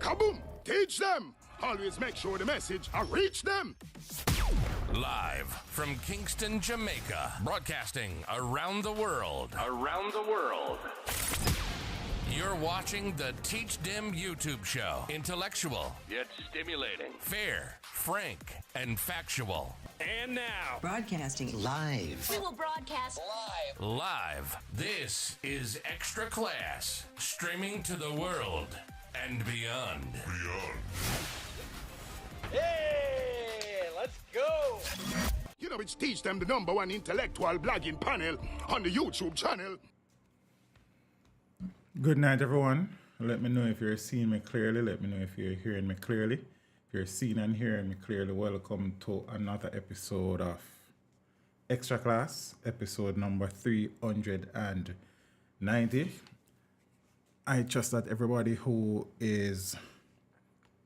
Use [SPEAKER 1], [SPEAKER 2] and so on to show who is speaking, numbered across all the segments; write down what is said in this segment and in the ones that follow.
[SPEAKER 1] Kaboom! Teach them! Always make sure the message reach them.
[SPEAKER 2] Live from Kingston, Jamaica, broadcasting around the world. You're watching the Teach Them YouTube show. Intellectual, yet stimulating. Fair, frank, and factual. And now,
[SPEAKER 3] broadcasting live.
[SPEAKER 4] We will broadcast
[SPEAKER 2] live. This is Extra Class, streaming to the world and beyond.
[SPEAKER 5] Hey, let's go.
[SPEAKER 1] You know, it's Teach Them, the #1 intellectual blogging panel on the YouTube channel.
[SPEAKER 6] Good night, everyone. Let me know if you're seeing me clearly. Let me know if you're hearing me clearly. If you're seeing and hearing me clearly, welcome to another episode of Extra Class, episode number 390. I trust that everybody who is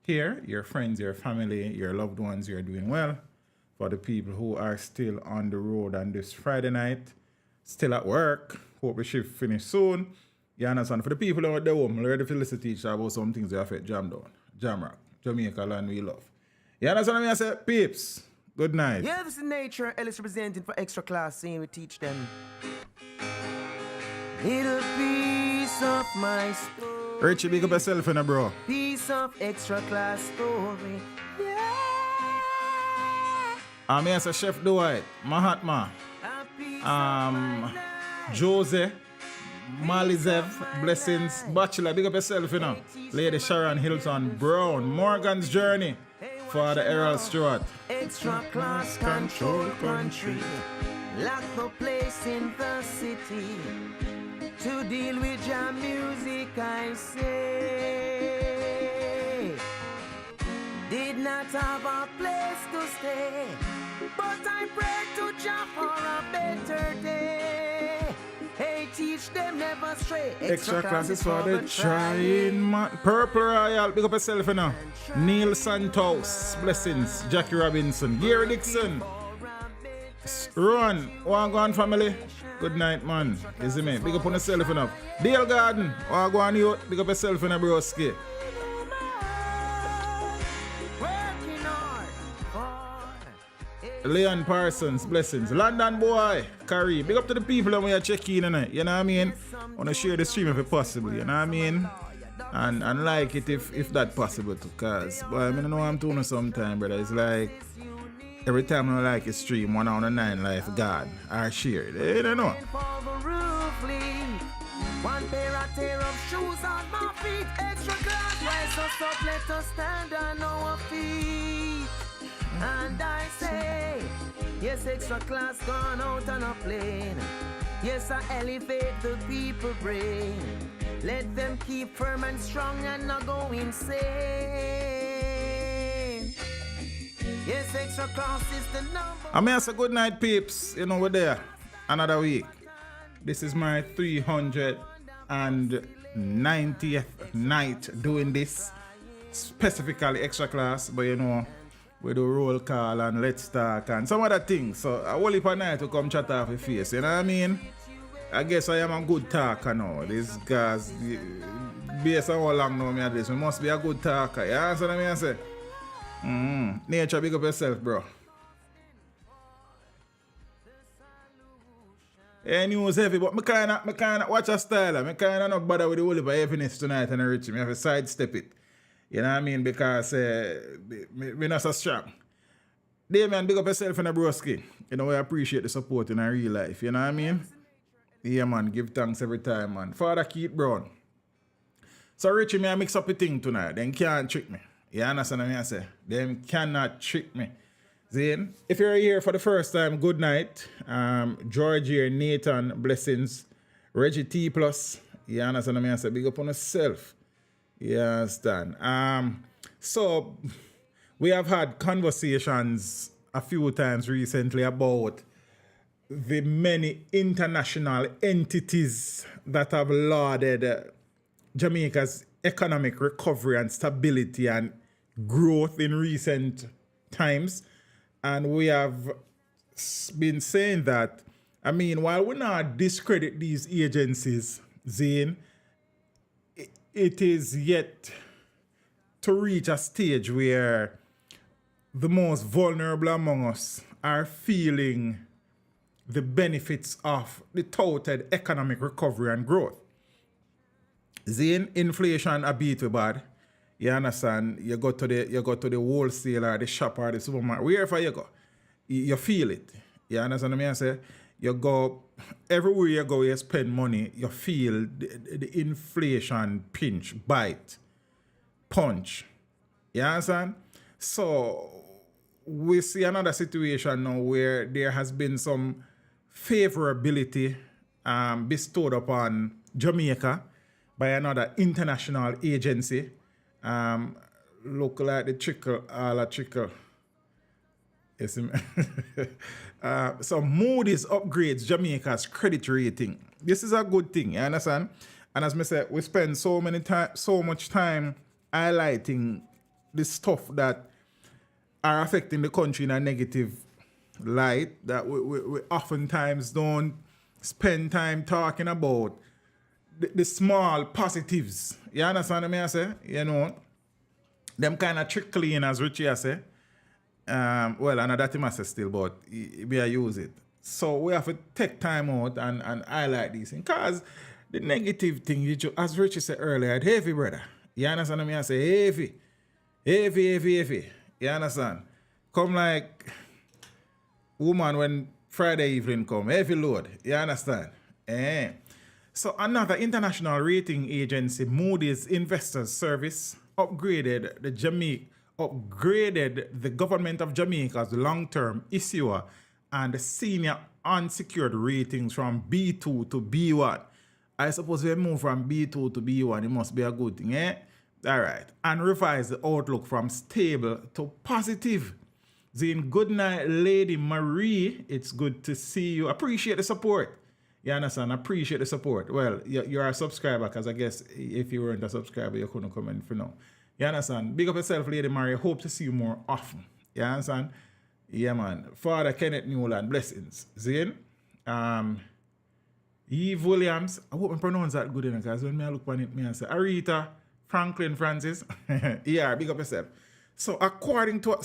[SPEAKER 6] here, your friends, your family, your loved ones, you're doing well. For the people who are still on the road on this Friday night, still at work, hope the shift finish soon. You understand? For the people who are at the home, ready to listen to each other about some things that affect Jam Down, Jam Rock, Jamaica land we love. You understand what I say? Peeps, good night.
[SPEAKER 5] Yeah, this is Nature. Ellis representing for Extra Class, saying we teach them. Little piece of my story.
[SPEAKER 6] Richie, big up yourself, bro.
[SPEAKER 5] Piece of Extra Class story. Yeah.
[SPEAKER 6] I'm here as a Chef Dwight, Mahatma, Jose, Malizev, Blessings, Bachelor, big up yourself, Lady Sharon Hilton Brown, Morgan's Journey, Father Errol Stewart.
[SPEAKER 5] Extra Class control country, lack of place in the city. To deal with your music, I say. Did not have a place to stay, but I pray to Jah for a better day. Hey, teach them never stray.
[SPEAKER 6] Extra Class is for the trying man. Purple Royal, big up yourself, Neil Santos, Blessings, Jackie Robinson, Gary Dixon, Ron, Wagwan family. Good night, man. Is it me? Big up on yourself enough. Dale Garden, Wagwan youth, big up yourself in a broski. Leon Parsons, Blessings. London boy, Curry. Big up to the people that we are checking in. You know what I mean? I want to share the stream if it's possible, you know what I mean? And like it if that's possible too, cause boy, I mean, I know I'm doing it sometime, brother. It's like every time I like a stream, 1 out of 9 life God are shared. You don't know.
[SPEAKER 5] One pair of shoes on my feet. Extra Class, rise us up, let us stand on our feet. And I say, yes, Extra Class gone out on a plane. Yes, I elevate the people brain. Let them keep firm and strong and not go insane. Yes, Extra Class is the number.
[SPEAKER 6] I mean, it's a good night, peeps. You know, we're there. Another week. This is my 390th night doing this. Specifically Extra Class, but you know, we do roll call and let's talk and some other things. So a whole heap of night to come chat off your face, you know what I mean? I guess I am a good talker now. These guys, based on how long now me at this, we must be a good talker. You understand what I say? Nature, big up yourself, bro. Yeah, news heavy, but me kinda watch a style. Me kinda not bother with the whole heap of heaviness tonight and Richie. Me have to sidestep it. You know what I mean? Because me not so strong. Damien, big up yourself in a broski. You know, I appreciate the support in a real life. You know what I mean? Yeah, man. Give thanks every time, man. Father Keith Brown. So, Richie, me I mix up a thing tonight. Them can't trick me. You understand what I say? Them cannot trick me. Zane, if you're here for the first time, good night. George here, Nathan, Blessings, Reggie T+. You understand what I say? Big up on yourself. You understand? So we have had conversations a few times recently about the many international entities that have lauded Jamaica's economic recovery and stability and growth in recent times. And we have been saying that, I mean, while we not discredit these agencies, Zane, it is yet to reach a stage where the most vulnerable among us are feeling the benefits of the touted economic recovery and growth. Zane, inflation a bit too bad. You understand? You go to the wholesaler, the shop, or the supermarket, wherever you go, you feel it. You understand what I say? You go everywhere you go, you spend money, you feel the inflation pinch, bite, punch. You understand? So we see another situation now where there has been some favorability bestowed upon Jamaica by another international agency. Look like the trickle, all a trickle. Yes, so Moody's upgrades Jamaica's credit rating. This is a good thing, you understand? And as I said, we spend so much time highlighting the stuff that are affecting the country in a negative light that we oftentimes don't spend time talking about the small positives. You understand what I say? You know, them kind of trickle in, as Richie say. Well, I know that I say still, but we use it. So we have to take time out and highlight these things. Because the negative thing, as Richie said earlier, it's heavy, brother. You understand what I say? Heavy. Heavy. You understand? Come like woman when Friday evening come. Heavy load. You understand? So another international rating agency, Moody's Investors Service, upgraded the government of Jamaica as the long-term issuer and the senior unsecured ratings from B2 to B1. I suppose we move from B2 to B1, it must be a good thing, eh? All right. And revise the outlook from stable to positive. Zine, good night, Lady Marie. It's good to see you. Appreciate the support. You understand? Appreciate the support. Well, you're a subscriber, because I guess if you weren't a subscriber, you couldn't comment for now. You understand? Big up yourself, Lady Marie. Hope to see you more often. You understand? Yeah, man. Father Kenneth Newland, blessings. Zine? Eve Williams. I hope I pronounce that good enough, because when I look on it, I say, Arita Franklin Francis. Yeah, big up yourself. So, according to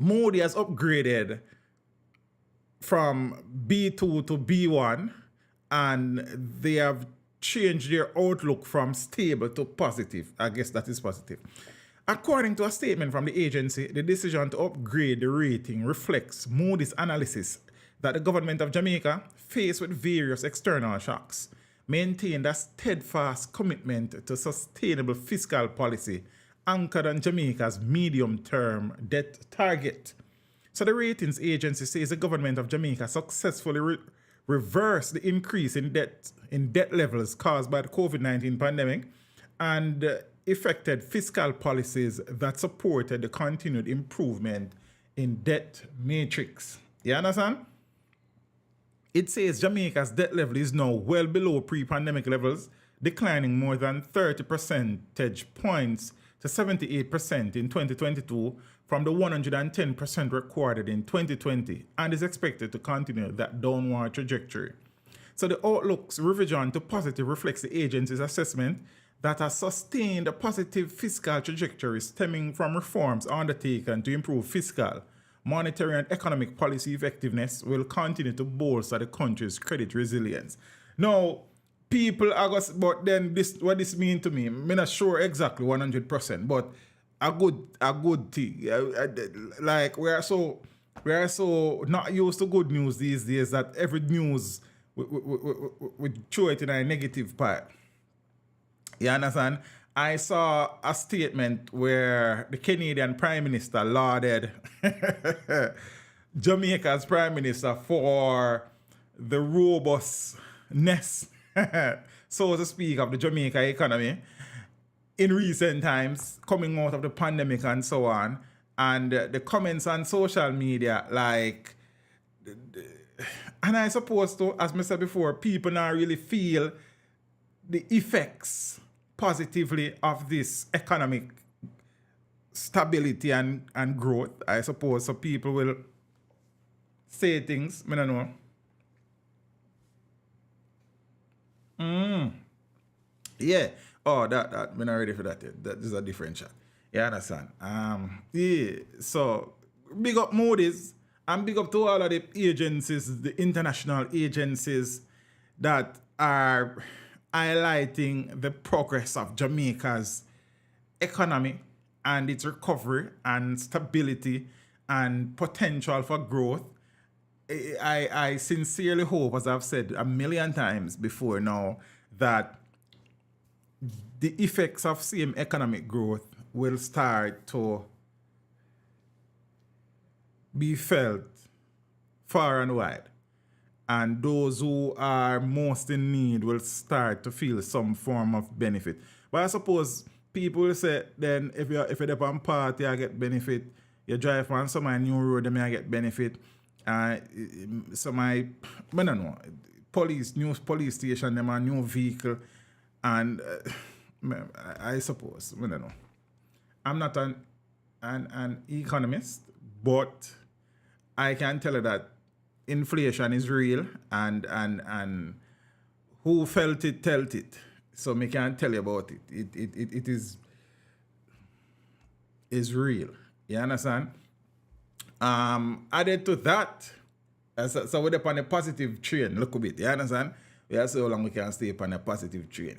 [SPEAKER 6] Moody has upgraded from B2 to B1, and they have changed their outlook from stable to positive. I guess that is positive. According to a statement from the agency, the decision to upgrade the rating reflects Moody's analysis that the government of Jamaica, faced with various external shocks, maintained a steadfast commitment to sustainable fiscal policy anchored on Jamaica's medium-term debt target. So the ratings agency says the government of Jamaica successfully reversed the increase in debt levels caused by the COVID-19 pandemic and effected fiscal policies that supported the continued improvement in debt matrix. You understand? It says Jamaica's debt level is now well below pre-pandemic levels, declining more than 30 percentage points to 78% in 2022 from the 110% recorded in 2020, and is expected to continue that downward trajectory. So the outlook's revision to positive reflects the agency's assessment that a sustained positive fiscal trajectory stemming from reforms undertaken to improve fiscal, monetary and economic policy effectiveness will continue to bolster the country's credit resilience. Now, people are just, but then what this mean to me, I'm not sure exactly 100%, but a good thing. Like we are so not used to good news these days that every news we throw it in a negative part. You understand? I saw a statement where the Canadian Prime Minister lauded Jamaica's Prime Minister for the robustness, so to speak, of the Jamaica economy in recent times, coming out of the pandemic and so on. And the comments on social media, like, and I suppose, to, as I said before, people now really feel the effects positively of this economic stability and growth, I suppose. So people will say things, I don't know. Yeah. Oh, that we're not ready for that yet. That is a different chat. You understand? Yeah. So big up Moody's and big up to all of the agencies, the international agencies that are highlighting the progress of Jamaica's economy and its recovery and stability and potential for growth. I sincerely hope, as I've said a million times before now, that the effects of same economic growth will start to be felt far and wide. And those who are most in need will start to feel some form of benefit. But I suppose people will say, then if you're on party, I get benefit. You drive on some new road, then I get benefit. Some I don't know, new police station, them a new vehicle. And I suppose, I don't know. I'm not an economist, but I can tell you that inflation is real and who felt it, telt it. So me can't tell you about it. It is real. You understand? Added to that, so we're upon a positive train. Look a bit. You understand? We are so long we can stay upon a positive train.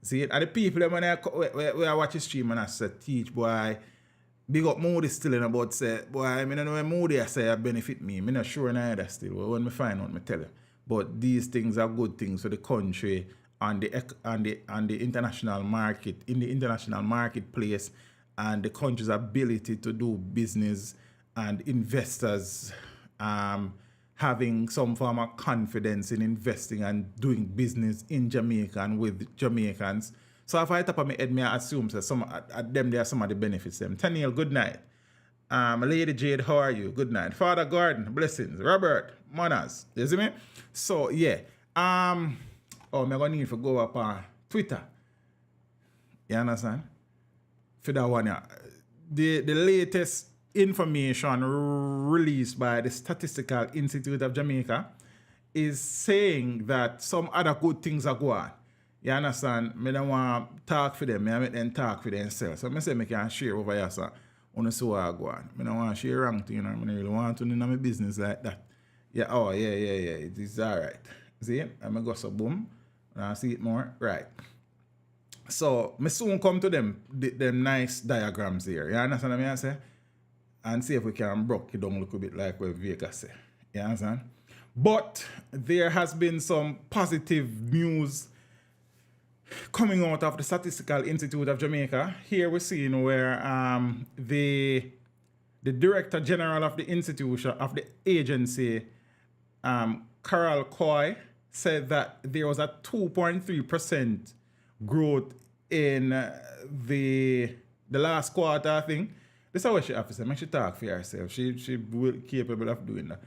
[SPEAKER 6] See it? And the people when I watch the stream and I say, teach boy, big up Moody still in about say, boy, I don't know when Moody I say I benefit me. I'm not sure neither still. But when I find out, I tell you. But these things are good things for the country and the international market, in the international marketplace, and the country's ability to do business and investors having some form of confidence in investing and doing business in Jamaica and with Jamaicans. So if I top of my head, I assume that some at them there are some of the benefits them. Taniel, good night. Lady Jade, how are you? Good night. Father Gordon, blessings. Robert, manners. You see me? So yeah. I'm gonna need to go up on Twitter. You understand? For that one, yeah. The latest information released by the Statistical Institute of Jamaica is saying that some other good things are going on. You understand? I don't want to talk for them. I make them talk for themselves. So I say I can share over here, so I see what I go on. I don't want to share wrong thing, I don't really want to know my business like that. Yeah, it is all right. See it? I'm going to go so boom. And I see it more. Right. So I soon come to them nice diagrams here. You understand what I say? And see if we can break it down a little bit like what Vegas say. You understand? But there has been some positive news coming out of the Statistical Institute of Jamaica. Here we're seeing where the Director General of the institution, of the agency, Carol Coy, said that there was a 2.3% growth in the last quarter, I think. This is what she has to say. Make she talk for herself. She will capable of doing that.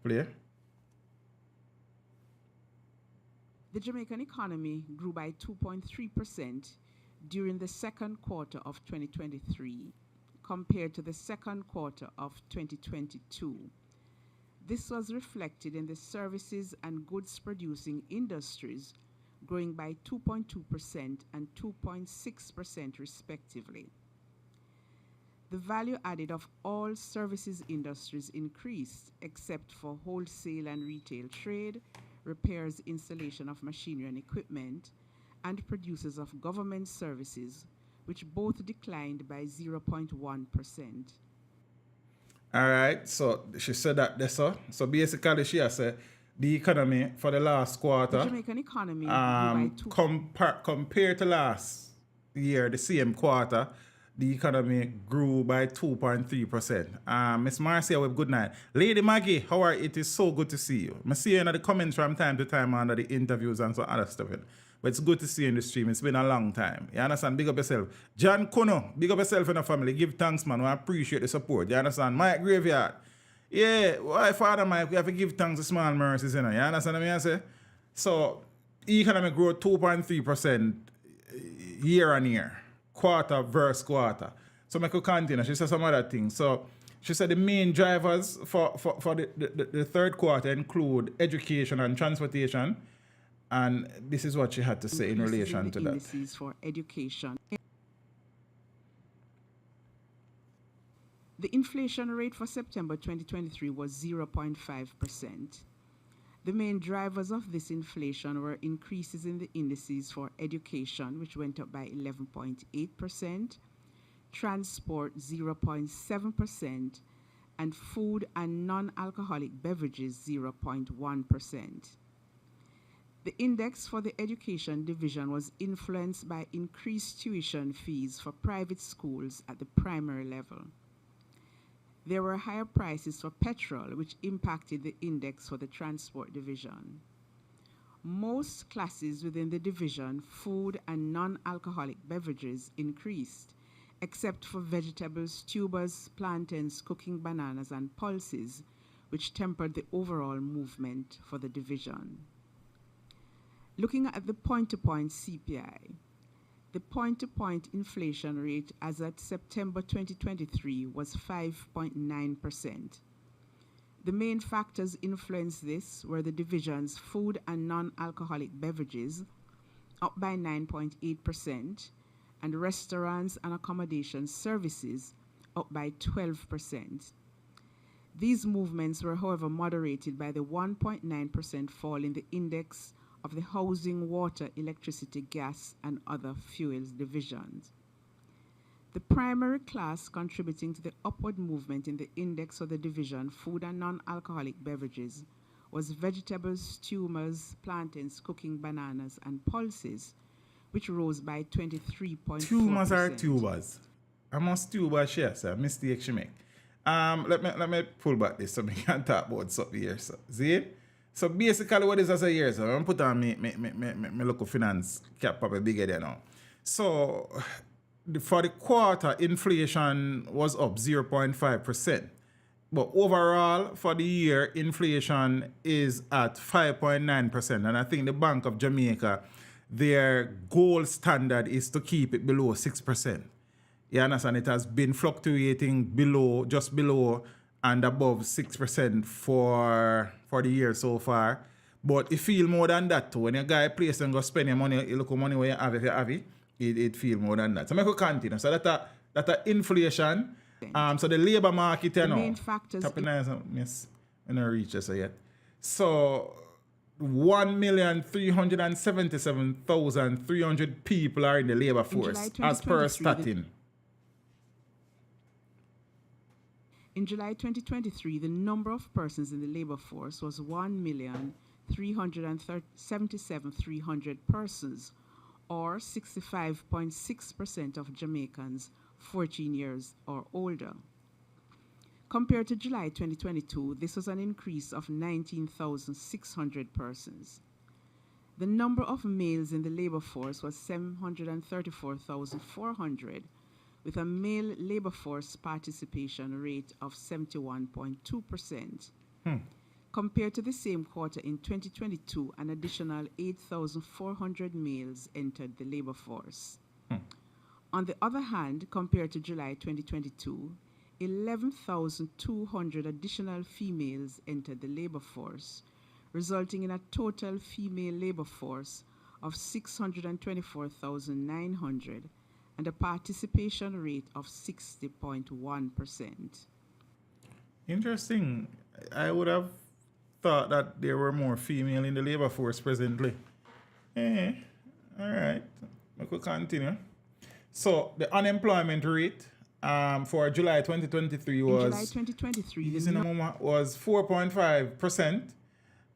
[SPEAKER 6] Play.
[SPEAKER 4] The Jamaican economy grew by 2.3% during the second quarter of 2023 compared to the second quarter of 2022. This was reflected in the services and goods producing industries growing by 2.2% and 2.6% respectively. The value added of all services industries increased except for wholesale and retail trade, repairs, installation of machinery and equipment, and producers of government services, which both declined by 0.1%.
[SPEAKER 6] All right, so she said that there, so basically she has said the economy for the last quarter,
[SPEAKER 4] the Jamaican economy
[SPEAKER 6] compared to last year, the same quarter, the economy grew by 2.3%. Miss Marcia, with good night. Lady Maggie, how are you? It is so good to see you. I see you in the comments from time to time under the interviews and some other stuff. But it's good to see you in the stream. It's been a long time. You understand? Big up yourself. John Kuno, big up yourself and the family. Give thanks, man. I appreciate the support. You understand? Mike Graveyard. Yeah, why Father Mike, we have to give thanks to small mercies, you know. You understand what I say? So, economy growth 2.3% year on year. Quarter versus quarter. So I could continue. She said some other things. So she said the main drivers for the third quarter include education and transportation. And this is what she had to say in relation to that.
[SPEAKER 4] Indices for education. The inflation rate for September 2023 was 0.5%. The main drivers of this inflation were increases in the indices for education, which went up by 11.8%, transport 0.7%, and food and non-alcoholic beverages 0.1%. The index for the education division was influenced by increased tuition fees for private schools at the primary level. There were higher prices for petrol, which impacted the index for the transport division. Most classes within the division, food and non-alcoholic beverages, increased, except for vegetables, tubers, plantains, cooking bananas, and pulses, which tempered the overall movement for the division. Looking at the point-to-point CPI, the point-to-point inflation rate as at September 2023 was 5.9%. The main factors influencing this were the division's food and non-alcoholic beverages, up by 9.8%, and restaurants and accommodation services, up by 12%. These movements were, however, moderated by the 1.9% fall in the index of the housing, water, electricity, gas, and other fuels divisions. The primary class contributing to the upward movement in the index of the division, food and non-alcoholic beverages, was vegetables, tumors, plantains, cooking bananas, and pulses, which rose by 23.4%.
[SPEAKER 6] Tumors are tubers. I must tuber share, sir. Mistake she make. Let me pull back this so we can talk about something here. So, see? So basically what is as a year, so I'm going to put on my local finance cap probably bigger there now. So for the quarter, inflation was up 0.5%. But overall, for the year, inflation is at 5.9%. And I think the Bank of Jamaica, their goal standard is to keep it below 6%. You understand? It has been fluctuating below, just below and above 6% for the year so far. But it feel more than that too. When a guy place and go spend your money, you look at money where you have, if you have it feel more than that. So I could continue. So that inflation. So the labor market, you know.
[SPEAKER 4] Main factors.
[SPEAKER 6] Miss, I don't reach this yet. So 1,377,300 people are in the labor force as per statin.
[SPEAKER 4] In July 2023, the number of persons in the labor force was 1,377,300 persons, or 65.6% of Jamaicans 14 years or older. Compared to July 2022, this was an increase of 19,600 persons. The number of males in the labor force was 734,400, with a male labor force participation rate of 71.2%. Compared to the same quarter in 2022, an additional 8,400 males entered the labor force. On the other hand, compared to July 2022, 11,200 additional females entered the labor force, resulting in a total female labor force of 624,900 and a participation rate of 60.1%.
[SPEAKER 6] Interesting. I would have thought that there were more female in the labor force presently. All right. I could continue. So the unemployment rate for July 2023 was 4.5%,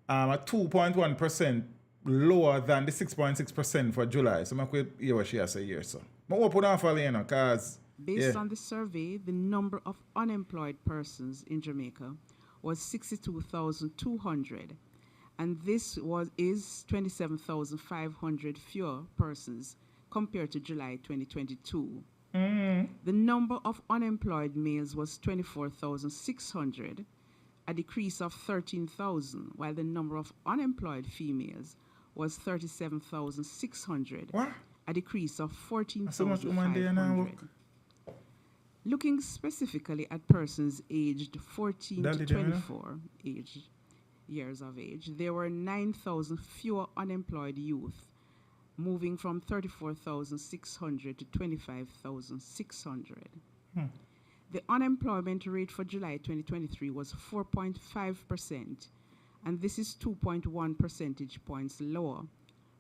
[SPEAKER 6] at 2.1% lower than the 6.6% for July. So I could hear what she has a year so. But open on for you know, cause
[SPEAKER 4] based on the survey, the number of unemployed persons in Jamaica was 62,200, and this is 27,500 fewer persons compared to July 2022. The number of unemployed males was 24,600, a decrease of 13,000, while the number of unemployed females was 37,600, a decrease of 14,500. Looking specifically at persons aged 14 to 24 age, years of age, there were 9,000 fewer unemployed youth, moving from 34,600 to 25,600. The unemployment rate for July 2023 was 4.5%, and this is 2.1 percentage points lower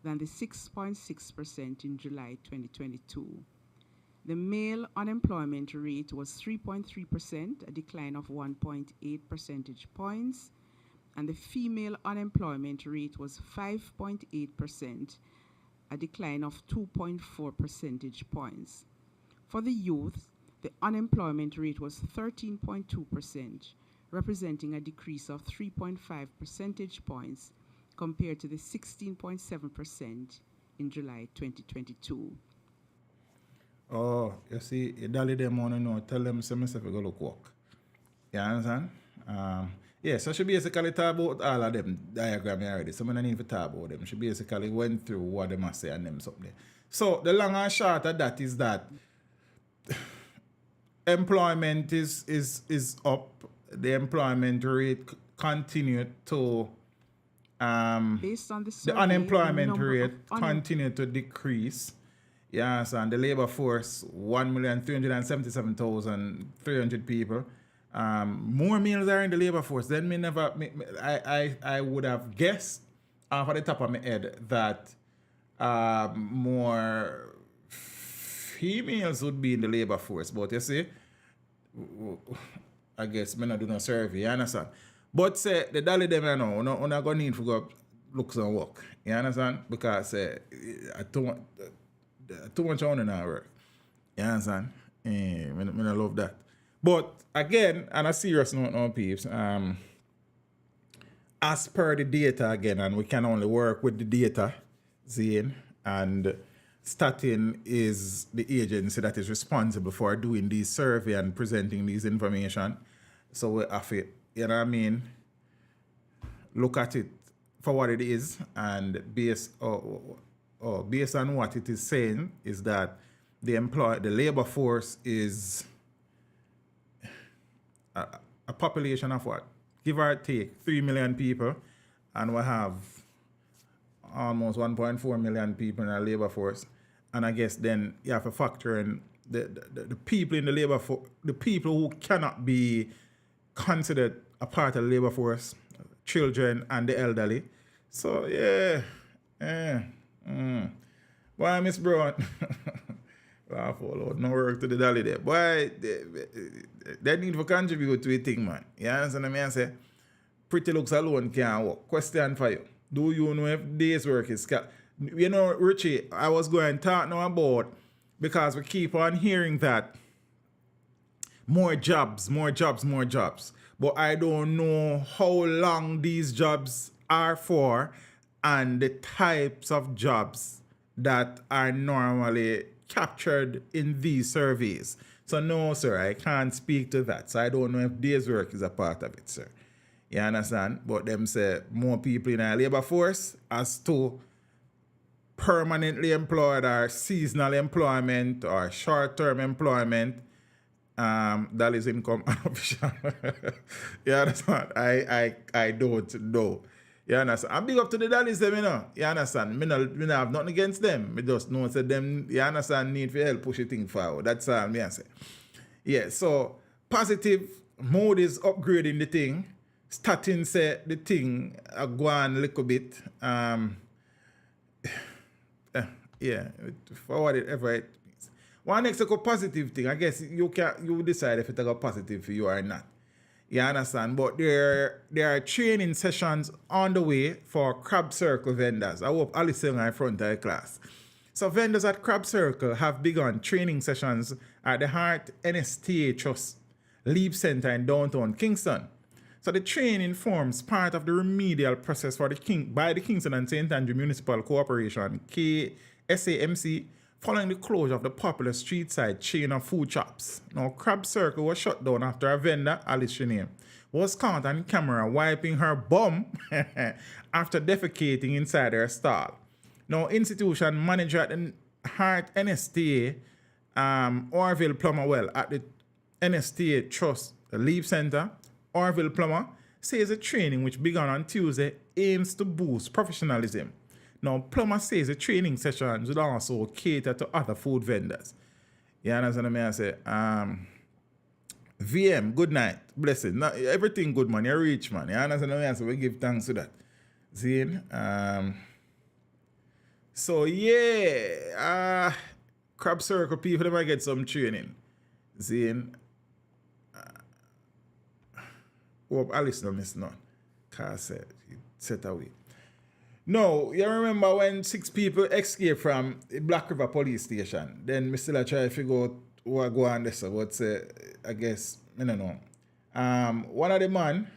[SPEAKER 4] than the 6.6% in July 2022. The male unemployment rate was 3.3%, a decline of 1.8 percentage points, and the female unemployment rate was 5.8%, a decline of 2.4 percentage points. For the youth, the unemployment rate was 13.2%, representing a decrease of 3.5 percentage points compared to the 16.7% in July 2022.
[SPEAKER 6] Oh, you see, you dolly them on, tell them some myself go look work. You understand? Yeah, so she basically talk about all of them diagram already. So I don't need to talk about them. She basically went through what they must say and them something. So the long and short of that is that employment is up. The employment rate continued to
[SPEAKER 4] Based on the survey,
[SPEAKER 6] the unemployment rate continued to decrease. Yes, and the labor force 1,377,300 people. More males are in the labor force. Then I would have guessed off the top of my head that more females would be in the labor force. But you see, I guess me not do no survey, you understand? But say the dolly them you know, we're not gonna need to go look some work. You understand? Because too much on in our work. You understand? I love that. But again, on a serious note now, peeps, as per the data again, and we can only work with the data, Zane, and Statin is the agency that is responsible for doing these survey and presenting these information. So we have to, you know what I mean, look at it for what it is, and based on what it is saying is that the labor force is a population of what? Give or take 3 million people, and we have almost 1.4 million people in our labor force. And I guess then you have to factor in the people in the labor force, the people who cannot be considered a part of the labor force, children and the elderly. So yeah. Why, Miss Brown? No work to the dolly there. Boy, they need to contribute to a thing, man. You understand what I say? Pretty looks alone can't work. Question for you. Do you know if day's work is... You know, Richie, I was going to talk now about, because we keep on hearing that more jobs. But I don't know how long these jobs are for and the types of jobs that are normally captured in these surveys. So no, sir, I can't speak to that. So I don't know if day's work is a part of it, sir. You understand? But them say more people in our labor force as to permanently employed or seasonal employment or short-term employment. That is income unofficial. You understand? I don't know. You understand? I'm big up to the dollies them, you know. You understand? Me have nothing against them. Me just know that them, you understand, need for help push the thing forward. That's all me I say. Yeah, so positive, Moody is upgrading the thing. Statin say the thing go on a little bit. Yeah, for whatever it means. One next go positive thing, I guess you decide if it's a positive for you or not. You understand? But there are training sessions on the way for Crab Circle vendors. I hope Alice is in front of the class. So vendors at Crab Circle have begun training sessions at the Heart NSTA Trust Leap Center in downtown Kingston. So the training forms part of the remedial process for by the Kingston and St. Andrew Municipal Corporation, KSAMC, following the closure of the popular street side chain of food shops. Now, Crab Circle was shut down after a vendor, Alice Shiname, was caught on camera wiping her bum after defecating inside her stall. Now, institution manager at the Heart NSTA, Orville Plummer, at the NSTA Trust Leap Center, Orville Plummer says the training, which began on Tuesday, aims to boost professionalism. Now, Plummer says the training sessions would also cater to other food vendors. You understand what I say? VM, good night. Blessing. Not everything good, man. You're rich, man. You understand what I say? We give thanks to that. Zane. So, yeah. Crab Circle people, they might get some training. Zane. Hope Alice don't miss none. Car said, set away. No, you remember when 6 people escaped from the Black River police station? Then we still try to figure out what go on this. But I guess, I don't know. One of the man,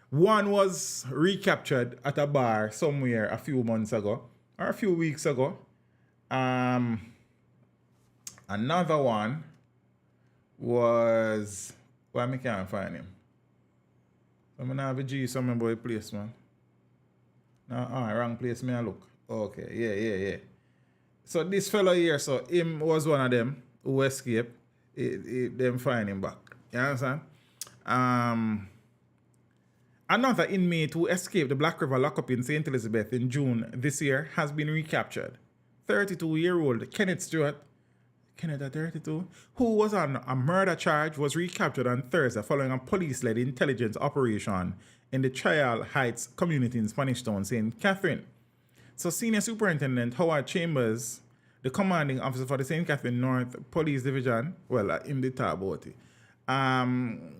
[SPEAKER 6] one was recaptured at a bar somewhere a few months ago, or a few weeks ago. Another one was, well, I can't find him. I'm going to have a G somewhere boy place, man. No, wrong place, me I look. Okay, yeah. So this fellow here, so him was one of them who escaped. Them find him back. You understand? Another inmate who escaped the Black River lockup in St. Elizabeth in June this year has been recaptured. 32-year-old Kenneth Stewart, Kenneth at 32, who was on a murder charge, was recaptured on Thursday following a police-led intelligence operation in the Trial Heights community in Spanish Town, St. Catherine. So Senior Superintendent Howard Chambers, the commanding officer for the St. Catherine North Police Division, in the talk about it.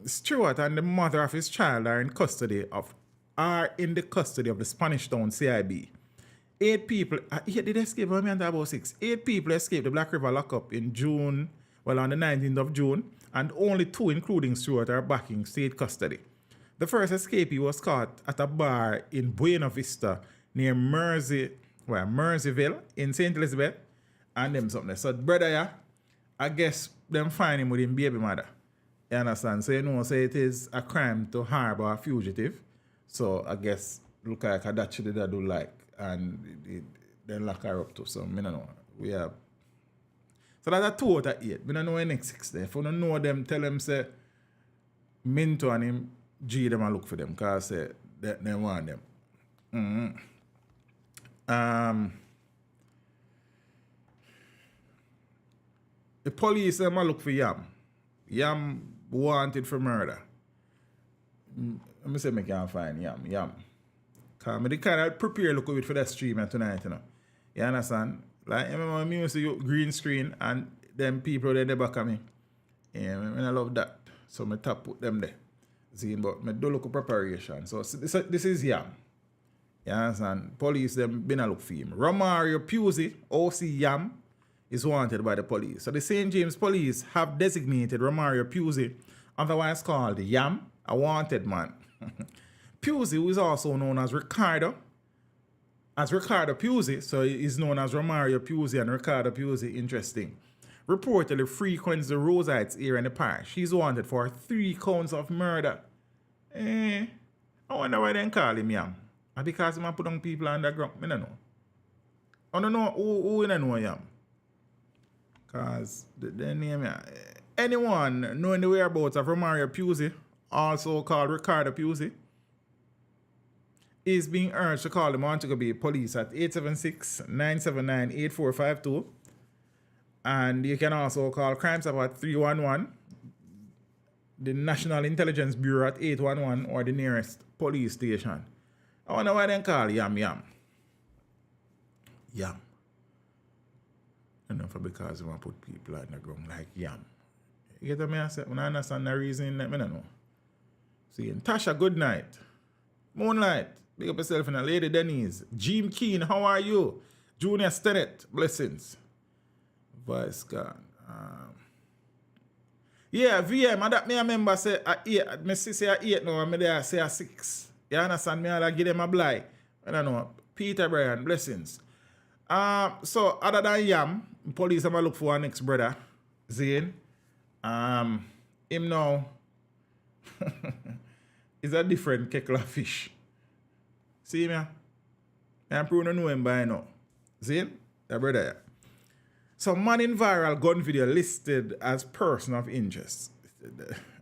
[SPEAKER 6] Stewart and the mother of his child are in the custody of the Spanish Town CIB. 8 people, did escape, about 6. 8 people escaped the Black River lockup in June, on the 19th of June, and only 2, including Stewart, are back in state custody. The first escapee was caught at a bar in Buena Vista near Merseyville in St. Elizabeth, and them something. So, brother, yeah, I guess them find him with him baby mother. You understand? So, say it is a crime to harbor a fugitive. So, I guess, look like that should do like. And then lock her up to some, I don't know. We have. So that's a 2 out of 8. We don't know the next 6 there. If you don't know them, tell them, say, Minto and him, G them and look for them, because say, they want them. The police, them look for Yam. Yam wanted for murder. Let me say, I can't find Yam. I kind of prepare look for that stream tonight, you know. You understand? Like, I remember me see green screen and them people they back at me. Yeah, I love that. So I tap put them there. See, but I do look at preparation. So this is Yam. You understand? Police them been a look for him. Romario Pusey, OC Yam, is wanted by the police. So the St. James police have designated Romario Pusey, otherwise called Yam, a wanted man. Pusey, who is also known as Ricardo Pusey, so he's known as Romario Pusey and Ricardo Pusey, interesting, reportedly frequents the Rose Heights area in the parish. He's wanted for 3 counts of murder. I wonder why they call him Yam. Because he put on people underground. I don't know. I don't know who know Yam. Because the name, anyone knowing the whereabouts of Romario Pusey, also called Ricardo Pusey, is being urged to call the Montego Bay Police at 876-979-8452. And you can also call Crime Stop at 311, the National Intelligence Bureau at 811, or the nearest police station. I wonder why they call Yam. Enough because they want to put people on the ground like Yam. You get what I say? When I understand the reason, I don't know. See, Tasha, good night. Moonlight. Big up yourself and Lady Denise. Jim Keen, how are you? Junior Stennett, blessings. Vice gone. Yeah, VM, I remember say at 8. Me say at 8 now, I there say at 6. You understand me? I give them a blind. I don't know. Peter Bryan, blessings. So other than Yam, police have a look for our next brother, Zane. Him now is a different kettle of fish. See me? I'm probably know him by now. See? That brother. Yeah. So man in viral gun video listed as person of interest.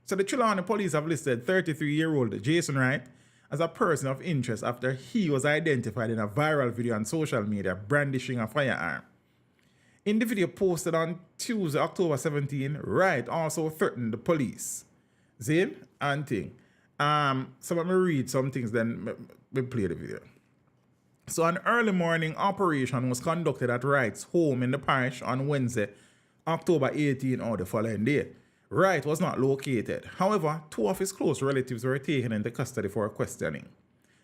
[SPEAKER 6] So the Trelawney police have listed 33-year-old Jason Wright as a person of interest after he was identified in a viral video on social media brandishing a firearm. In the video posted on Tuesday, October 17, Wright also threatened the police. Zane and thing. So let me read some things, then we play the video. So an early morning operation was conducted at Wright's home in the parish on Wednesday, October 18, or the following day. Wright was not located. However, 2 of his close relatives were taken into custody for questioning.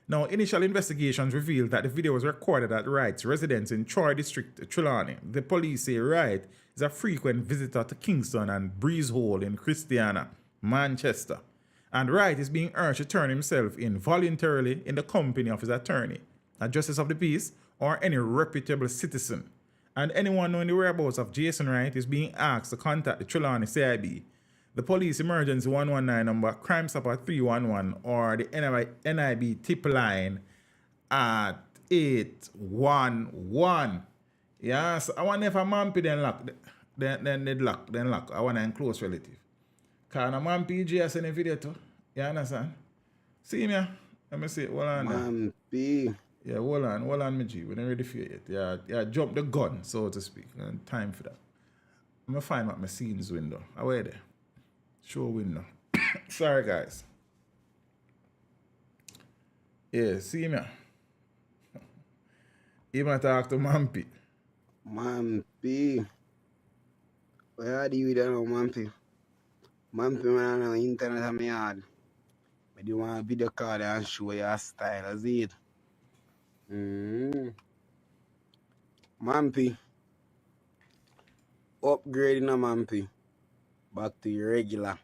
[SPEAKER 6] Now, initial investigations revealed that the video was recorded at Wright's residence in Troy District, Trelawney. The police say Wright is a frequent visitor to Kingston and Breeze Hall in Christiana, Manchester. And Wright is being urged to turn himself in voluntarily in the company of his attorney, a justice of the peace, or any reputable citizen. And anyone knowing the whereabouts of Jason Wright is being asked to contact the Trelawney CIB, the police emergency 119 number, Crime Stopper 311, or the NIB tip line at 811. Yes, I wonder if a Mampy then lock, then lock. I want a close relative. Because a Mampy GS in the video too. You understand? See me? Let me see. Hold on.
[SPEAKER 7] Mampy.
[SPEAKER 6] Yeah, hold on, my G. We're not ready for it yet. Yeah, jump the gun, so to speak. And time for that. I'm going to find out my scenes window. I wait there. Show window. Sorry, guys. Yeah, see me. You might talk to Mampy.
[SPEAKER 7] Mampy. Where are you now, Mampy? Mampy, man, on the internet on my yard. I do want a video call and show your style, is it? Mampy. Upgrading a Mampy. Back to your regular.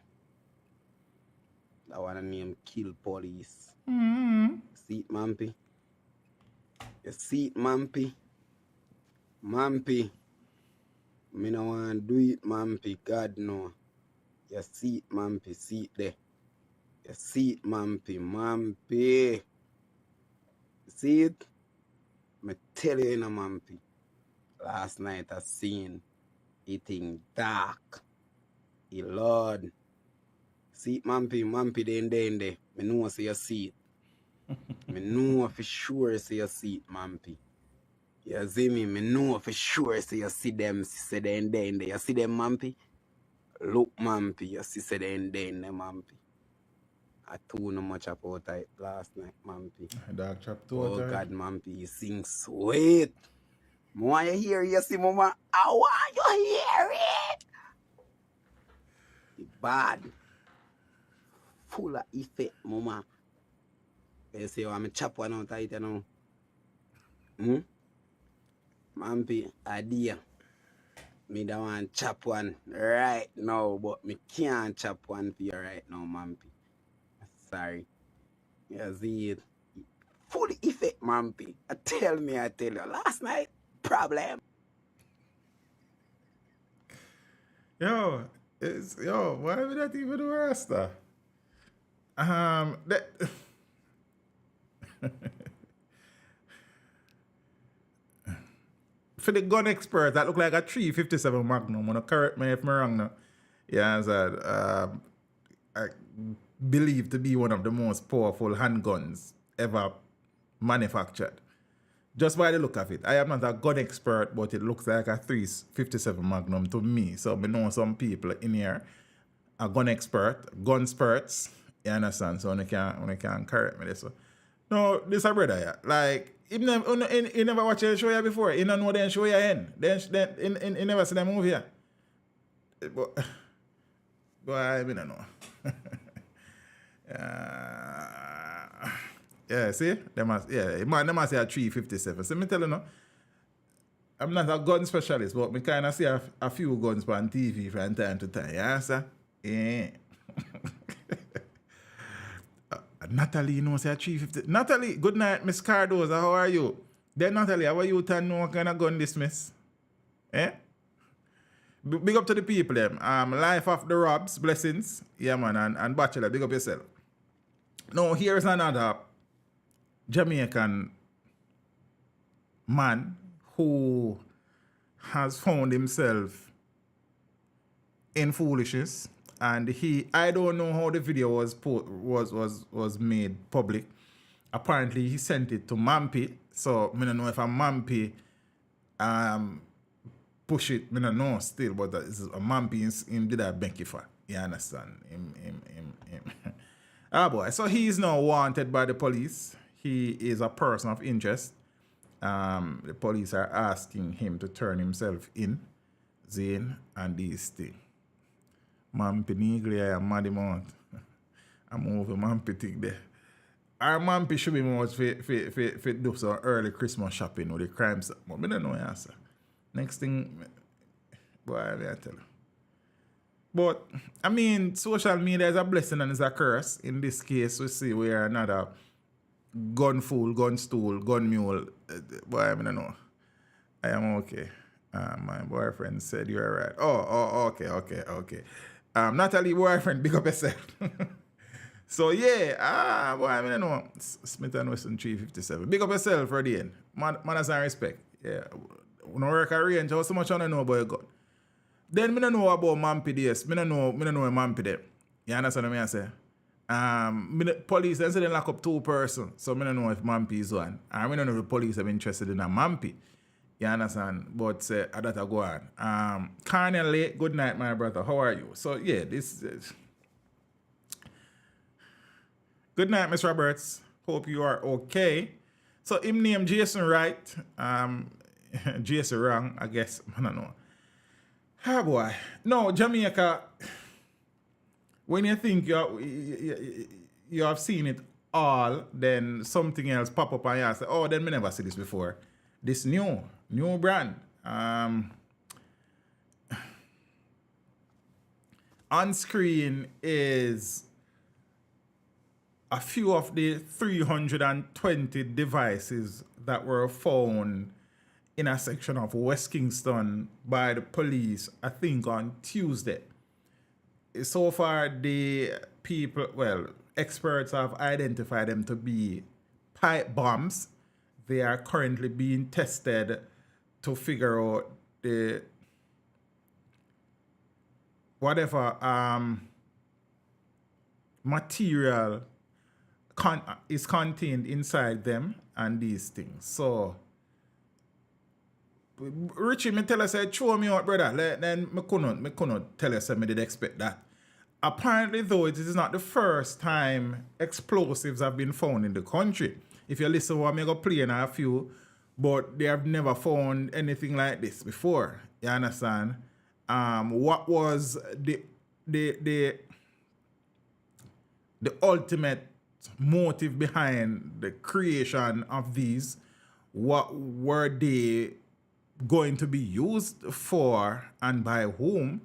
[SPEAKER 7] That one name Kill Police. See it, Mampy? You see it, Mampy? Mampy. Me no want to do it, Mampy. God no. You see it, Mampy. See it there. You see it, Mampy. Mampy. See it? Me tell you, Mampy. Last night I seen it in dark. Lord. See it, Mampy. Mampy then. Me know say you see it. Me know for sure say you see it, Mampy. You see me? Me know for sure say you see them. Say then. You see them, Mampy? Look, Mampy. You see say then, Mampy. I told no much about it last night, Mampy.
[SPEAKER 6] Dog chapter.
[SPEAKER 7] Oh, God, Mampy, you sing sweet. I want you hear you see, Mama. I want you hear it. It's bad. Full of effect, Mama. You say, I'm a chop one out of it, you know. Mampy, idea. Me don't want chop one right now, but me can't chop one for you right now, Mampy. Sorry. You see it. Full effect, Mampy. I tell you. Last night, problem.
[SPEAKER 6] Yo, why would that even do Rasta? For the gun expert, that look like a 357 Magnum. Wanna correct me if I'm wrong now. Yeah, I believed to be one of the most powerful handguns ever manufactured. Just by the look of it. I am not a gun expert, but it looks like a 357 Magnum to me. So I know some people in here are gun experts. You understand? So they can correct me this. So, no, this a brother here. Like, he never watched a show here before. He don't know the show here in. He never seen the movie here. But I don't know. Yeah, see? They must say a 357. So me tell you no, I'm not a gun specialist, but me kind of see a few guns on TV from time to time. Yeah, sir? Yeah. Natalie, you know, say a 350. Natalie, good night, Miss Cardoza. How are you? Then Natalie, how are you to know what kind of gun this, miss? Eh? Big up to the people, them. Life of the Robs, blessings. Yeah, man, and Bachelor, big up yourself. Now, here's another Jamaican man who has found himself in foolishness, and I don't know how the video was made public, apparently he sent it to Mampy. So I don't know if a Mampy push it, I don't know still, but this is a Mampy him did that Benky for. You understand? Him. Boy. So he is now wanted by the police. He is a person of interest. The police are asking him to turn himself in, Zane, and these things. Mampy Nigli, I'm mad amount. I'm over Mampy thing there. Our Mampy should be more for do some early Christmas shopping with the crimes. But I don't know answer. Next thing, boy, I tell you. But, I mean, social media is a blessing and is a curse. In this case, we see we are another gun fool, gun stool, gun mule. Boy, I don't know. I am okay. My boyfriend said you are right. Oh, okay. Natalie, boyfriend, big up yourself. So, yeah. Boy, I don't know. Smith & Wesson 357. Big up yourself for the end. Manners and respect. Yeah. When I work at range, how so much I don't know about your gun. Then I don't know about Mampy this. I don't know Mampy there. You understand what I say? Police then say they lock up 2 persons. So I don't know if Mampy is one. And I don't know if the police are interested in a Mampy. You understand? But that I go on. Carnel Lake, good night, my brother. How are you? So yeah, this good night, Miss Roberts. Hope you are okay. So him name Jason Wright. Jason wrong, I guess. I don't know. Ah, boy. No, Jamaica, when you think you have seen it all, then something else pop up and you say, oh, then me never see this before. This new brand. On screen is a few of the 320 devices that were found in a section of West Kingston by the police, I think on Tuesday. So far, the experts have identified them to be pipe bombs. They are currently being tested to figure out the material is contained inside them and these things. So, Richie, me tell us, show me out, brother. Then me couldn't tell us I did expect that. Apparently, though, it is not the first time explosives have been found in the country. If you listen to what I'm going to play in a few, but they have never found anything like this before. You understand? What was the ultimate motive behind the creation of these? What were they going to be used for and by whom?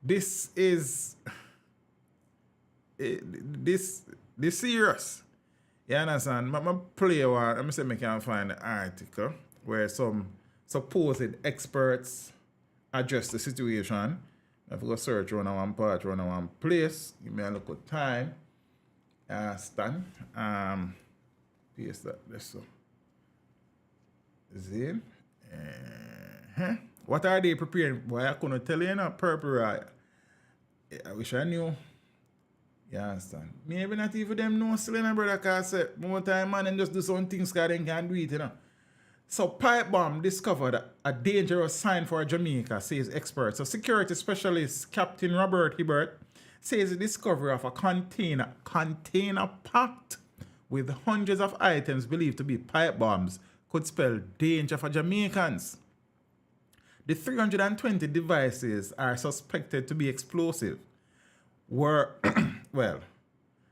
[SPEAKER 6] This is this serious. You understand? I'm play one. Let me see if I can find an article where some supposed experts address the situation. If we go search around one part, around one place, give me a look at time. Stan. Paste that this so. Zin. What are they preparing? Boy, I couldn't tell you, Purple Riot. I wish I knew. You understand? Maybe not even them know still, brother, because more time, man, and just do some things because they can't do it, So, pipe bomb discovered a dangerous sign for Jamaica, says experts. So, security specialist Captain Robert Hibbert says the discovery of a container packed with hundreds of items believed to be pipe bombs could spell danger for Jamaicans. The 320 devices are suspected to be explosive. The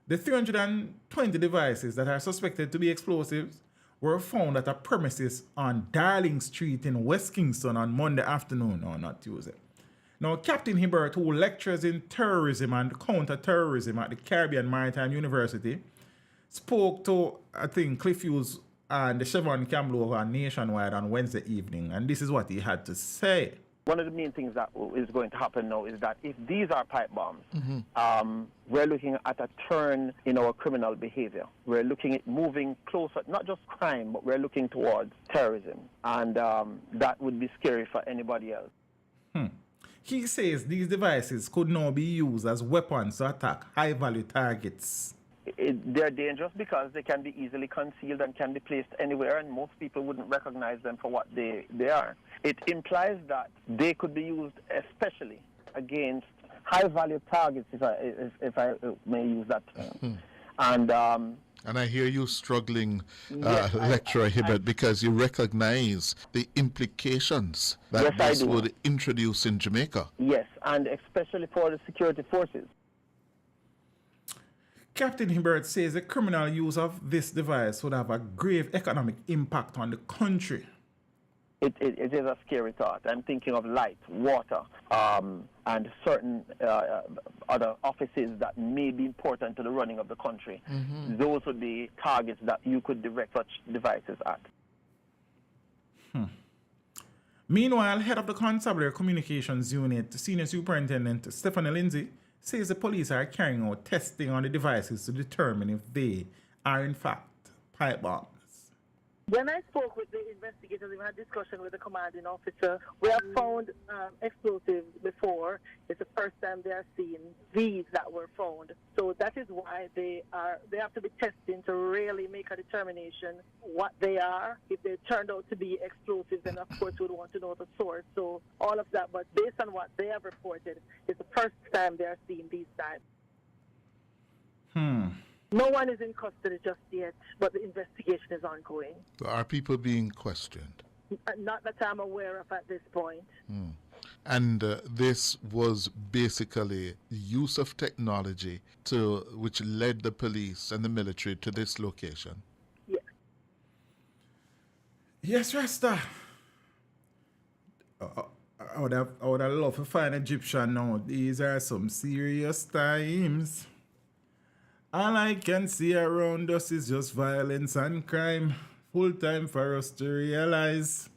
[SPEAKER 6] 320 devices that are suspected to be explosives were found at a premises on Darling Street in West Kingston on Monday afternoon, or not Tuesday. Now, Captain Hibbert, who lectures in terrorism and counter-terrorism at the Caribbean Maritime University, spoke to, I think, Cliff Hughes and the Chevron Camlover nationwide on Wednesday evening, and this is what he had to say.
[SPEAKER 8] One of the main things that is going to happen now is that if these are pipe bombs, we're looking at a turn in our criminal behavior. We're looking at moving closer, not just crime, but we're looking towards terrorism, and that would be scary for anybody else.
[SPEAKER 6] He says these devices could now be used as weapons to attack high-value targets.
[SPEAKER 8] They're dangerous because they can be easily concealed and can be placed anywhere, and most people wouldn't recognize them for what they are. It implies that they could be used especially against high-value targets, if I may use that term.
[SPEAKER 9] And I hear you struggling,
[SPEAKER 8] Yes,
[SPEAKER 9] Lecturer Hibbert, because you recognize the implications that this would introduce in Jamaica.
[SPEAKER 8] Yes, and especially for the security forces.
[SPEAKER 6] Captain Hibbert says the criminal use of this device would have a grave economic impact on the country.
[SPEAKER 8] It is a scary thought. I'm thinking of light, water, and certain other offices that may be important to the running of the country. Those would be targets that you could direct such devices at.
[SPEAKER 6] Meanwhile, head of the Constabulary Communications Unit, Senior Superintendent Stephanie Lindsay, says the police are carrying out testing on the devices to determine if they are in fact pipe bombs.
[SPEAKER 10] When I spoke with the investigators, we had discussion with the commanding officer. We have found explosives before. It's the first time they are seeing these that were found. So that is why they have to be testing to really make a determination what they are. If they turned out to be explosives, then of course we would want to know the source. So all of that, but based on what they have reported, it's the first time they are seeing these types. No one is in custody just yet, but the investigation is ongoing.
[SPEAKER 9] Are people being questioned?
[SPEAKER 10] Not that I'm aware of at this point.
[SPEAKER 9] And this was basically use of technology which led the police and the military to this location.
[SPEAKER 10] Yes.
[SPEAKER 6] Yes, Rasta. I would have loved to find Egyptian now. These are some serious times. All I can see around us is just violence and crime. Full time for us to realize.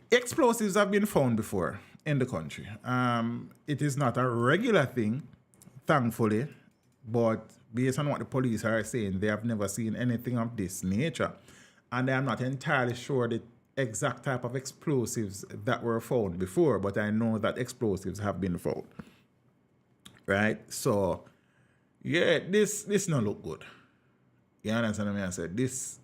[SPEAKER 6] Explosives have been found before in the country. It is not a regular thing, thankfully, but based on what the police are saying, they have never seen anything of this nature. And I'm not entirely sure the exact type of explosives that were found before, but I know that explosives have been found. Right? So, yeah, this not look good. You understand what I said? This,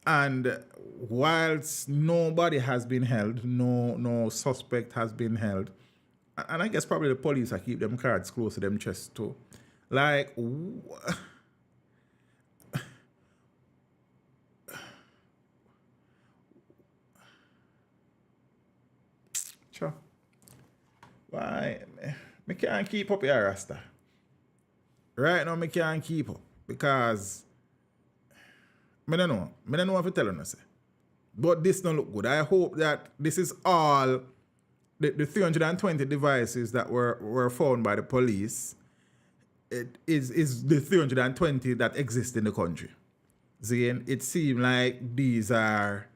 [SPEAKER 6] and whilst nobody has been held, no suspect has been held, and I guess probably the police are keep them cards close to them chest too. Like, sure. Why? Me can't keep up here, Rasta. Right now, me can't keep up because I don't know what to tell you. But this don't look good. I hope that this is all the 320 devices that were found by the police. It is the 320 that exist in the country. See, it seems like these are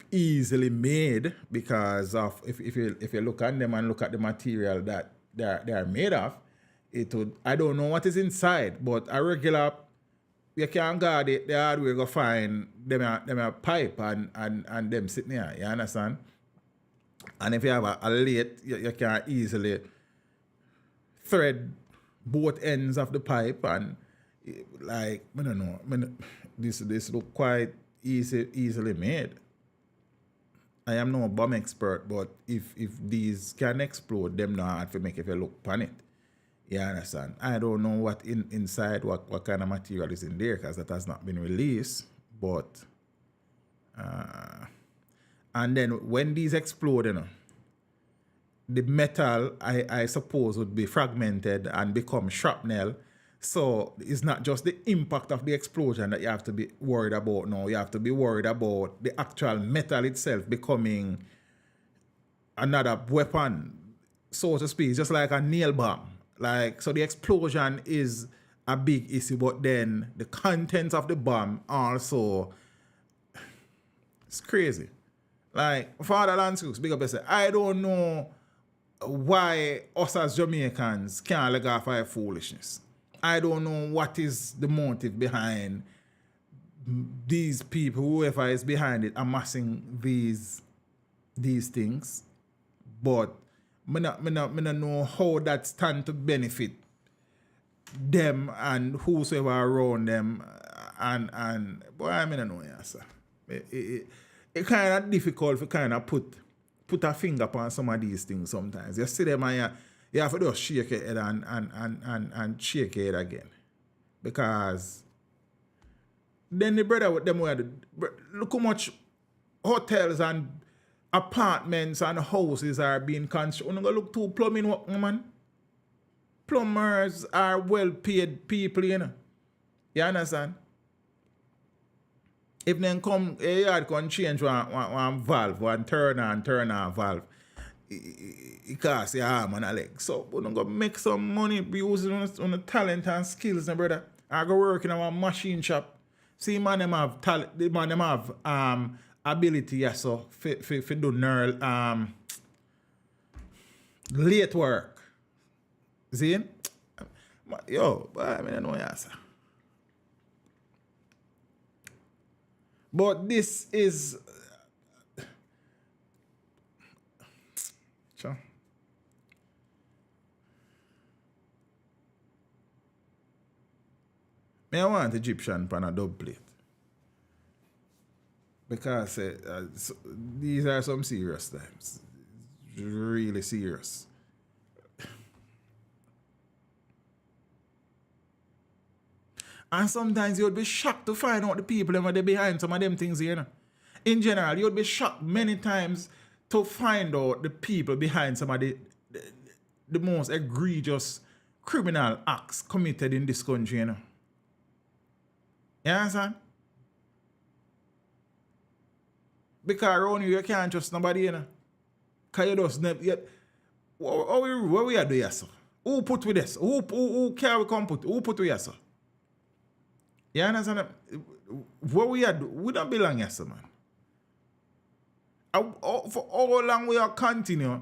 [SPEAKER 6] easily made because of if you look at them and look at the material that they are made of, it would, I don't know what is inside, but a regular, you can't guard it, the hardware go find them a pipe and them sitting here, you understand? And if you have a lathe, you can easily thread both ends of the pipe and like, I don't know, this look quite easily made. I am no bomb expert, but if these can explode, them not hard to make if you look on it. You understand? I don't know what inside, what kind of material is in there, because that has not been released. But, and then when these explode, you know, the metal, I suppose, would be fragmented and become shrapnel. So it's not just the impact of the explosion that you have to be worried about now. You have to be worried about the actual metal itself becoming another weapon, so to speak. It's just like a nail bomb. Like, so the explosion is a big issue, but then the contents of the bomb also, it's crazy. Like, Father Lanscooks, big up yourself. I don't know why us as Jamaicans can't let off our foolishness. I don't know what is the motive behind these people, whoever is behind it, amassing these these things, but me not know how that stand to benefit them and whosoever around them and boy, I mean, I know, yeah, sir. It kind of difficult to kind of put a finger upon some of these things sometimes. You see them and you have to just shake your head and shake your head again. Because then the brother with them look how much hotels and apartments and houses are being constructed. You look to plumbing work, man. Plumbers are well-paid people, you know. You understand? If they come, a yard can change one valve, one turn on valve, it costs your arm and a leg. So we're going to make some money using on the talent and skills, my brother. I go work in a machine shop. See, man, them have talent, man, them have ability, yes, so for do late work. See? Yo, I mean, I know, yes. But this is... Sure. I want Egyptian pan a dub plate. Because these are some serious times. Really serious. And sometimes you'll be shocked to find out the people that are behind some of them things here. You know? In general, you'll be shocked many times to find out the people behind some of the most egregious criminal acts committed in this country. You know? You understand? Because around you can't trust nobody, you know. Because you just never... What we are doing, yes, sir? Who put with this? Who can we come put? Who put with yes, sir? You understand? What we are doing, we don't belong, yes, sir, man. For how long we are continue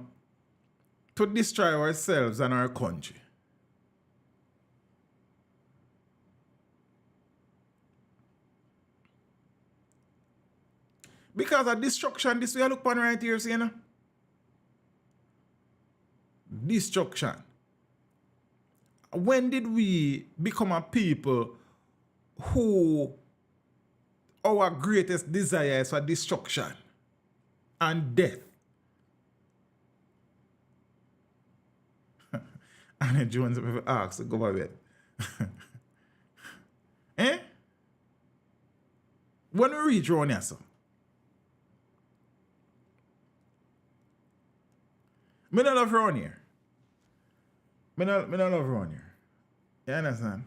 [SPEAKER 6] to destroy ourselves and our country? Because of destruction, this we look upon right here, see, you know? Destruction. When did we become a people who our greatest desire is for destruction and death? Anna Jones ever asked to go away. Eh? When we reach around here, sir, me not love around here. Me not love around here. You understand?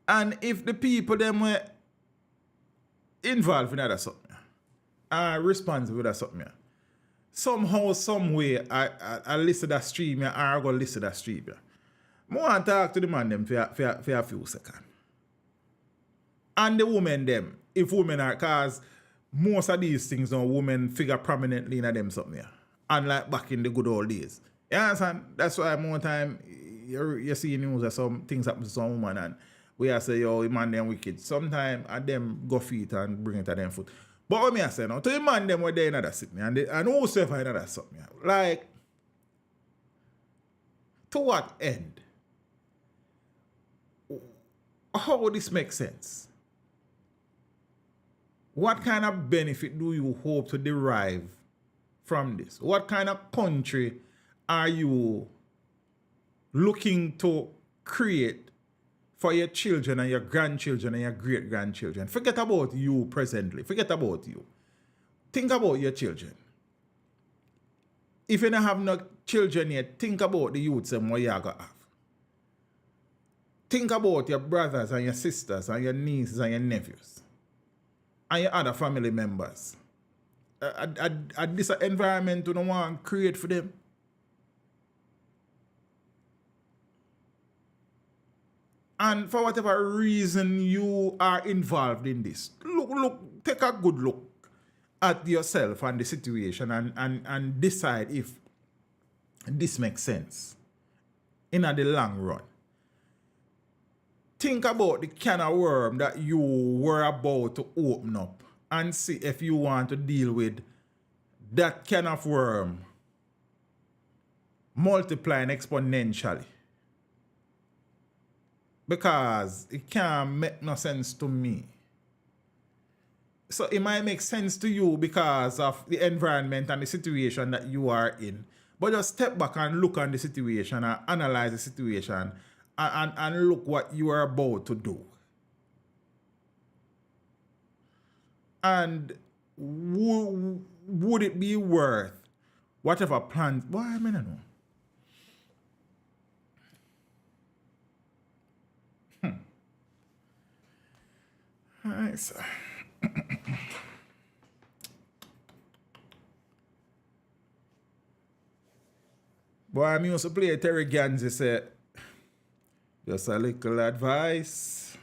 [SPEAKER 6] And if the people them were involved in that something, are responsible for that something, somehow, some way, I listen to that stream, or I go listen to that stream. I want to talk to the man them for a few seconds. And the women them, if women are, because most of these things, women figure prominently in them something. Unlike back in the good old days. You understand? That's why more time you see news that some things happen to some woman and we are say, yo, the man them wicked. Sometimes them go feet and bring it to them foot. But what me I say now, to the man them were there in that sitting and whosoever in that something. Like, to what end? How would this make sense? What kind of benefit do you hope to derive from this? What kind of country are you looking to create for your children and your grandchildren and your great-grandchildren? Forget about you presently. Forget about you. Think about your children. If you don't have no children yet, think about the youths and what you're going to have. Think about your brothers and your sisters and your nieces and your nephews and your other family members. This environment you don't want to create for them. And for whatever reason you are involved in this, look, take a good look at yourself and the situation and decide if this makes sense in the long run. Think about the can of worm that you were about to open up and see if you want to deal with that can of worm multiplying exponentially. Because it can't make no sense to me. So it might make sense to you because of the environment and the situation that you are in. But just step back and look on the situation and analyze the situation and look what you are about to do. And would it be worth whatever plan? Why I mean, I know. All right, sir. Boy, I used to play Terry Ganzi said, just a little advice.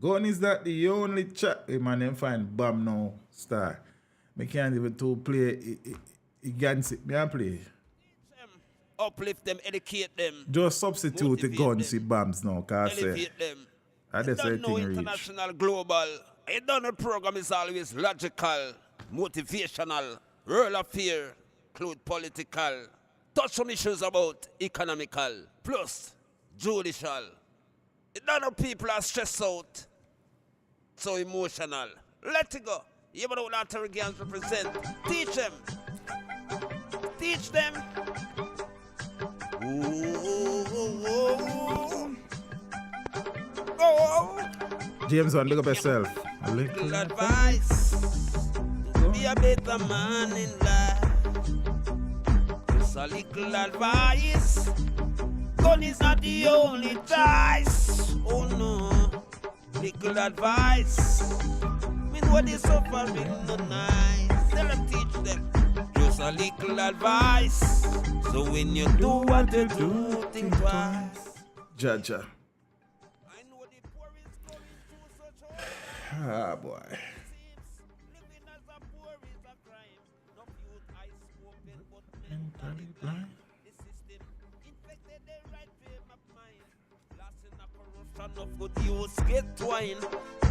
[SPEAKER 6] Gun is that the only chat man them find bomb now star. Me can't even to play Ganzi. Me and play.
[SPEAKER 11] Uplift them, educate them.
[SPEAKER 6] Just substitute the guns with bombs now, cause
[SPEAKER 11] elevate them.
[SPEAKER 6] I just
[SPEAKER 11] don't know international, global. I don't know program is always logical, motivational, world affair, include political, touch some issues about economical, plus judicial. I don't know people are stressed out, so emotional. Let it go. You know what Terry Gangs represent. Teach them. Teach them.
[SPEAKER 6] James, look up yourself.
[SPEAKER 11] A little advice. Be a better man in life. Just a little advice. Gun is not the only choice. Oh no. Little advice. Me know they suffering no nice. Tell them, teach them. Just a little advice. So when you do what you do, think twice.
[SPEAKER 6] Jaja. Ah, boy. Mentally blind.
[SPEAKER 11] Of good use get twine.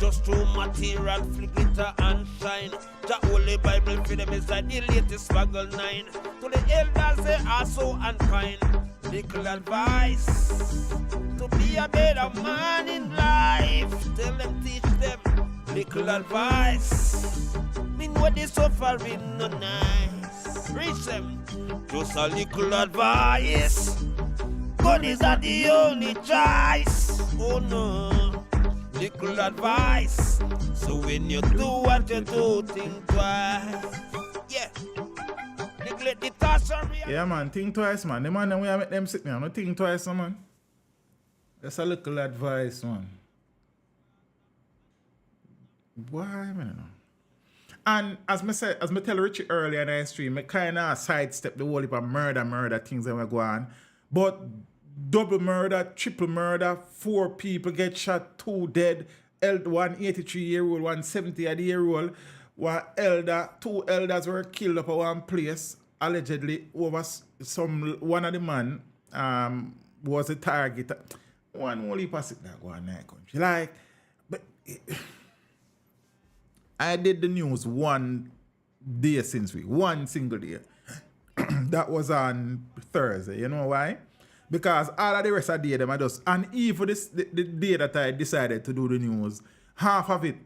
[SPEAKER 11] Just through material, flick glitter and shine. The Holy Bible for them is like the latest Bagel 9. To the elders they are so unkind. Little advice to be a better man in life. Tell them, teach them. Little advice. Me know they suffering no nice. Reach them. Just a little advice. God is not the only choice. Oh no. Little advice. So when you do what you do, think twice. Yeah. Neglect the task.
[SPEAKER 6] Yeah, man, think twice, man. The man them we make them sit down. No think twice, man. That's a little advice, man. Why, man? And as me tell Richie earlier in the stream, I kind of sidestep the whole heap of murder things that were going on. But double murder, triple murder, 4 people get shot, 2 dead, one 83-year-old, one 70-year-old, 2 elders were killed up at one place, allegedly over one of the man was a target. One whole heap of sit there going on country. Like, but I did the news one day since week, one single day. That was on Thursday. You know why? Because all of the rest of the day, them I just, and even the day that I decided to do the news, half of it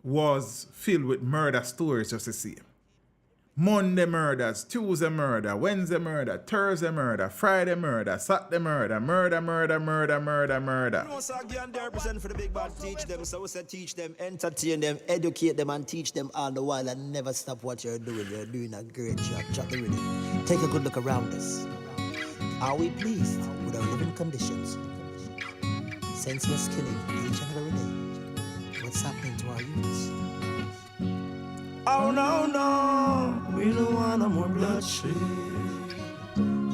[SPEAKER 6] was filled with murder stories, just to see. Monday murders, Tuesday murder, Wednesday murder, Thursday murder, Friday murder, Saturday murder.
[SPEAKER 12] No, so again, they represent for the big bad teach them. So we said teach them, entertain them, educate them, and teach them all the while and never stop what you're doing. You're doing a great job. Chat the rhythm. Take a good look around us. Are we pleased with our living conditions? Senseless killing each and every day. What's happening to our youths? Oh no, we don't want no more bloodshed.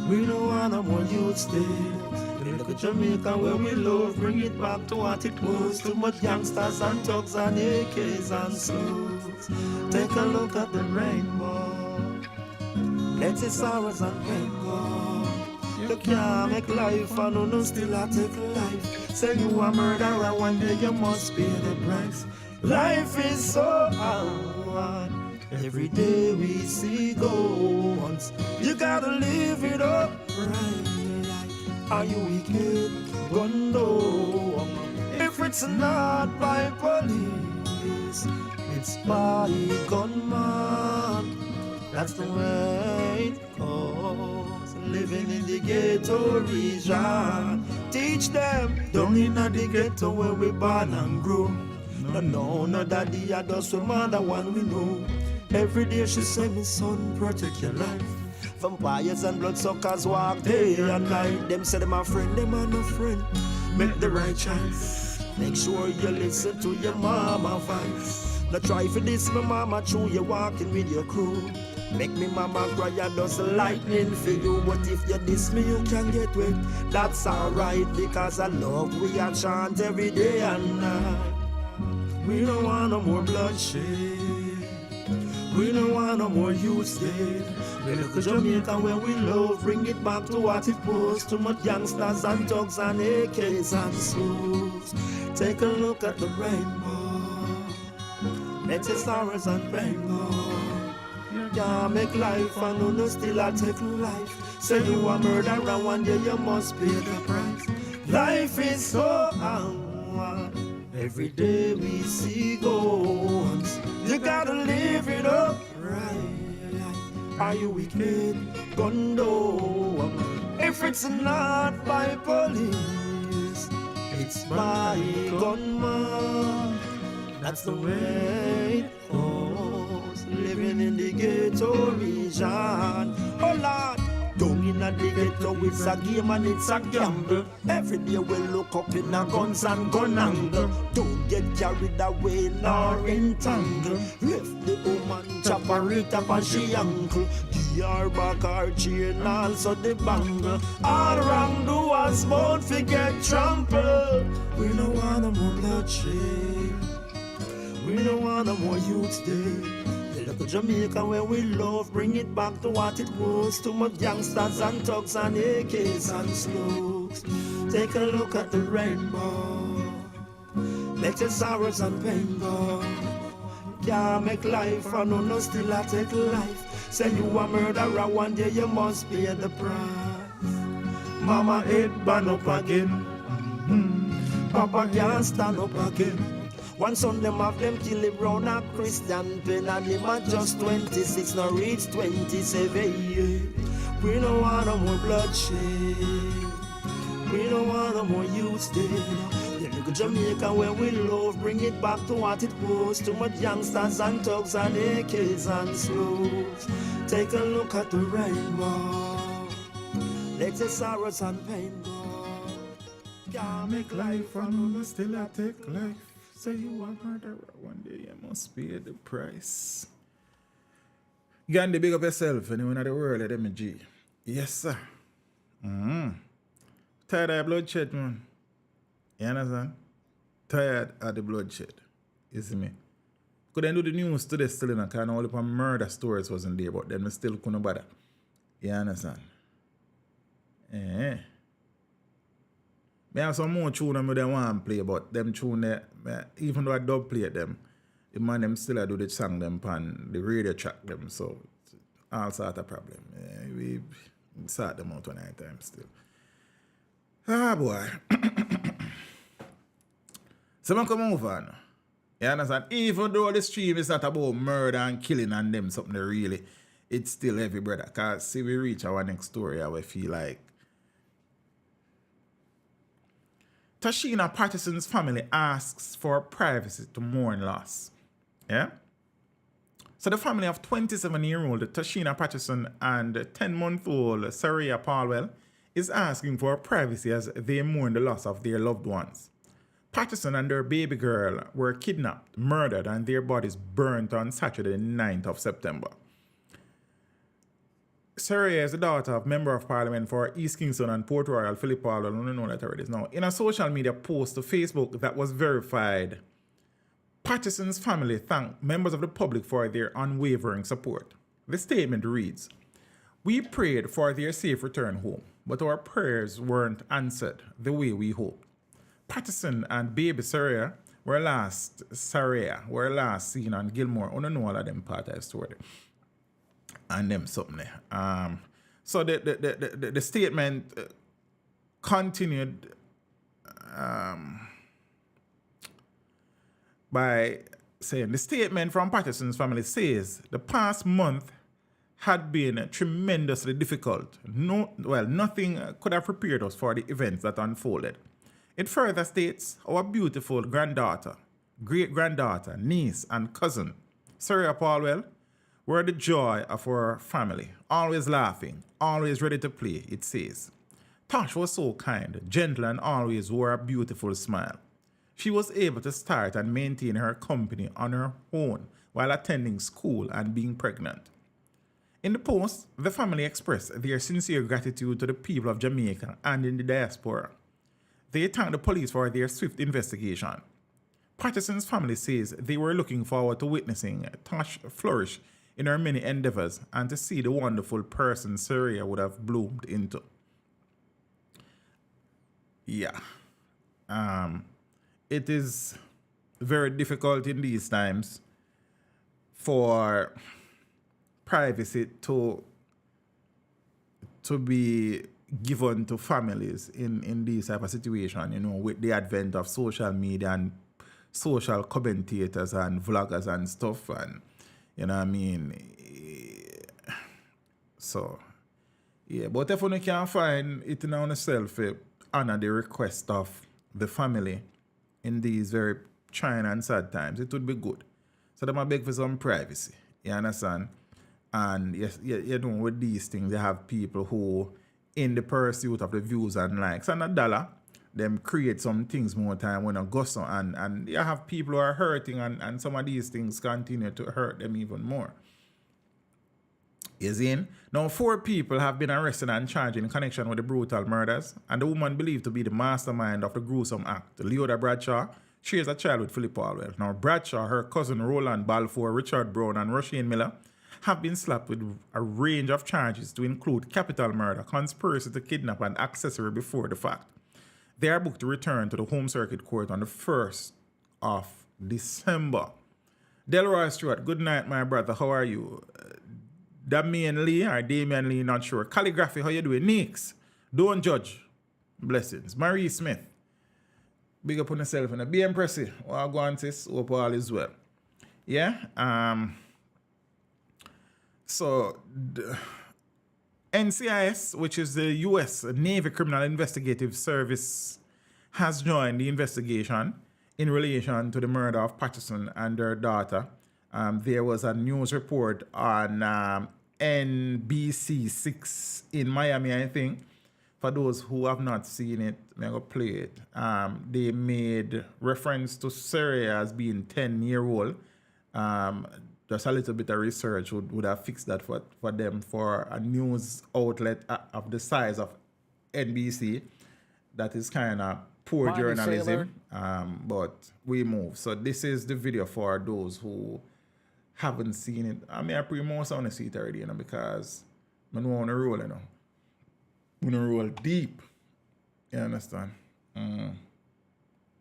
[SPEAKER 12] We don't want no more youth dead. We look at Jamaica where we love, bring it back to what it was. Too much gangsters and thugs and AKs and slugs. Take a look at the rainbow. Let it sorrows and pain go. You can't make life and no still I take life. Say you a murderer, one day you must pay the price. Life is so hard. Every day we see ghosts. You gotta live it up right. Are you wicked? Gondo. If it's not by police, it's by gunman. That's the way it goes. Living in the ghetto region. Teach them, down in the ghetto where we born and grow. No, daddy, I just mother one we know. Every day she say, me son, protect your life. Vampires and bloodsuckers walk day and night. Them say them a friend, them are no friend. Make the right choice. Make sure you listen to your mama voice. Not try for this, my mama, true, you walking with your crew. Make me mama cry, I does lightning for you. But if you diss me, you can get wet. That's alright, because I love we a chant every day and night. We don't want no more bloodshed. We don't want no more youth dead. We look at Jamaica where we love, bring it back to what it was. Too much youngsters and dogs and AKs and slugs. Take a look at the rainbow. Let your sorrows and pain go. You can't make life and no still I take life. Say you a murderer one day you must pay the price. Life is so hard. Every day we see ghosts. You gotta live it up right. Are you wicked? Gondo. If it's not by police, it's by gunman. That's the way it goes. Living in the ghetto region. Oh Lord. Down in the ghetto, it's a game and it's a gamble. Every day we look up in a guns and gun angle. Don't get carried away nor entangle. Left the woman chop her it up and she ankle. Give her back her chain also the bangle. All wrongdoers won't forget trample. We don't want no more bloodshed. We don't want no more youth day. Look at Jamaica where we love, bring it back to what it was. Too much youngsters and thugs and AKs and slugs. Take a look at the rainbow. Let your sorrows and pain go. Can't make life and no still I take life. Say you a murderer one day you must pay the price. Mama head burn up again. Papa can't stand up again. One son them have them kill him round a Christian pen and him at just 26, now reach 27 years. We don't want no more bloodshed. We don't want no more youth dead. Then look at Jamaica where we love, bring it back to what it was. Too much youngsters and thugs and AKs and slugs. Take a look at the rainbow. Let your sorrows and pain go. Can't make life and no still I take life. Say you a murderer one day, you must pay the price. Gandhi, big up yourself and you know the world of them G. Yes, sir. Tired of bloodshed, man. You understand? Tired of the bloodshed. You see me? Could I do the news today still in a kind of all the murder stories wasn't there, but then we still couldn't bother. You understand? I have some more tune I don't want to play, but them tune there, even though I dub play them, the man them still do the song them pan the radio track them, so all sort of problem. We sort them out one time still. Ah boy. So I come over now. You understand? Even though the stream is not about murder and killing and them something really, it's still heavy, brother. Cause see we reach our next story, I will feel like Toshyna Patterson's family asks for privacy to mourn loss. Yeah? So the family of 27-year-old Toshyna Patterson and 10-month-old Saria Palwell is asking for privacy as they mourn the loss of their loved ones. Patterson and their baby girl were kidnapped, murdered, and their bodies burnt on Saturday, the 9th of September. Saria is the daughter of Member of Parliament for East Kingston and Port Royal, Philip Palwell. I don't know that already. Now, in a social media post to Facebook that was verified, Patterson's family thanked members of the public for their unwavering support. The statement reads, "We prayed for their safe return home, but our prayers weren't answered the way we hoped. Patterson and baby Saria
[SPEAKER 6] were last Saria, were last seen on Gilmore. I don't know all of them part of the story. And them something there. So the statement continued by saying the statement from Patterson's family says the past month had been tremendously difficult. Nothing could have prepared us for the events that unfolded. It further states our beautiful granddaughter, great-granddaughter, niece, and cousin, Sarah Paulwell, were the joy of our family, always laughing, always ready to play, it says. Tosh was so kind, gentle, and always wore a beautiful smile. She was able to start and maintain her company on her own while attending school and being pregnant. In the post, the family expressed their sincere gratitude to the people of Jamaica and in the diaspora. They thanked the police for their swift investigation. Patterson's family says they were looking forward to witnessing Tosh flourish in her many endeavors and to see the wonderful person Syria would have bloomed into. Yeah. It is very difficult in these times for privacy to be given to families in these type of situation, you know, with the advent of social media and social commentators and vloggers and stuff, and you know what I mean. So yeah, but if you can find it in yourself, honor the request of the family in these very trying and sad times, it would be good. So they might beg for some privacy. You understand? And yes, you know, with these things, you have people who, in the pursuit of the views and likes and $1, them create some things more time when I go so, and you have people who are hurting, and some of these things continue to hurt them even more. You see? Now, 4 people have been arrested and charged in connection with the brutal murders, and the woman believed to be the mastermind of the gruesome act, Leoda Bradshaw, shares a child with Philip Paulwell. Now, Bradshaw, her cousin Roland Balfour, Richard Brown, and Roisin Miller have been slapped with a range of charges to include capital murder, conspiracy to kidnap, and accessory before the fact. They are booked to return to the Home Circuit Court on the 1st of December. Delroy Stewart, good night, my brother. How are you? Damian Lee or Damian Lee, not sure. Calligraphy, how you doing? Nix, don't judge. Blessings. Marie Smith, big up on yourself. And be impressive. Well, go on, sis. Hope all is well. Yeah. So, NCIS, which is the U.S. Navy Criminal Investigative Service, has joined the investigation in relation to the murder of Patterson and her daughter. There was a news report on NBC 6 in Miami, I think. For those who have not seen it, I'm going to play it. They made reference to Syria as being 10-year-old. Just a little bit of research would have fixed that for them, for a news outlet of the size of NBC. That is kind of poor journalism, but we move. So this is the video for those who haven't seen it. I mean, I pretty much want to see it already, you know, because I don't want to roll, you know. I want to roll deep. You understand?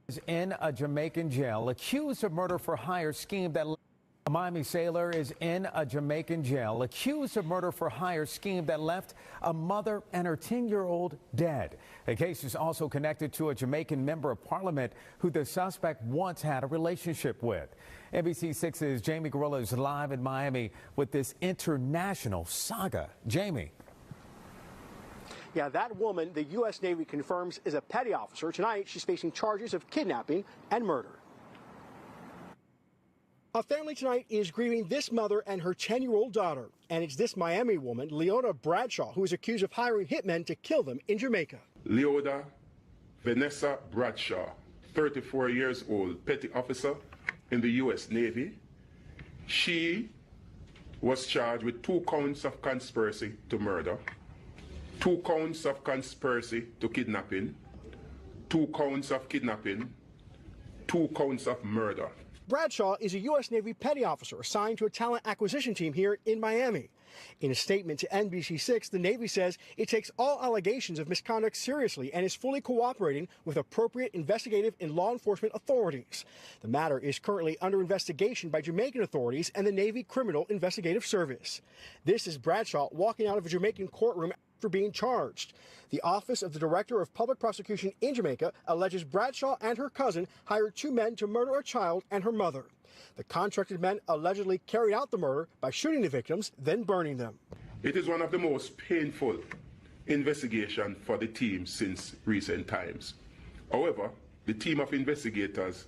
[SPEAKER 13] Is in a Jamaican jail, accused of murder for hire scheme that... A Miami sailor is in a Jamaican jail, accused of murder for hire scheme that left a mother and her 10-year-old dead. The case is also connected to a Jamaican member of parliament who the suspect once had a relationship with. NBC6's Jamie Gorilla is live in Miami with this international saga. Jamie.
[SPEAKER 14] Yeah, that woman, the U.S. Navy confirms, is a petty officer. Tonight, she's facing charges of kidnapping and murder. A family tonight is grieving this mother and her 10-year-old daughter. And it's this Miami woman, Leoda Bradshaw, who is accused of hiring hitmen to kill them in Jamaica.
[SPEAKER 15] Leoda Vanessa Bradshaw, 34 years old, petty officer in the U.S. Navy. She was charged with 2 counts of conspiracy to murder, 2 counts of conspiracy to kidnapping, 2 counts of kidnapping, 2 counts of murder.
[SPEAKER 14] Bradshaw is a U.S. Navy petty officer assigned to a talent acquisition team here in Miami. In a statement to NBC6, the Navy says it takes all allegations of misconduct seriously and is fully cooperating with appropriate investigative and law enforcement authorities. The matter is currently under investigation by Jamaican authorities and the Navy Criminal Investigative Service. This is Bradshaw walking out of a Jamaican courtroom for being charged. The Office of the Director of Public Prosecution in Jamaica alleges Bradshaw and her cousin hired 2 men to murder a child and her mother. The contracted men allegedly carried out the murder by shooting the victims, then burning them.
[SPEAKER 15] It is one of the most painful investigations for the team since recent times. However, the team of investigators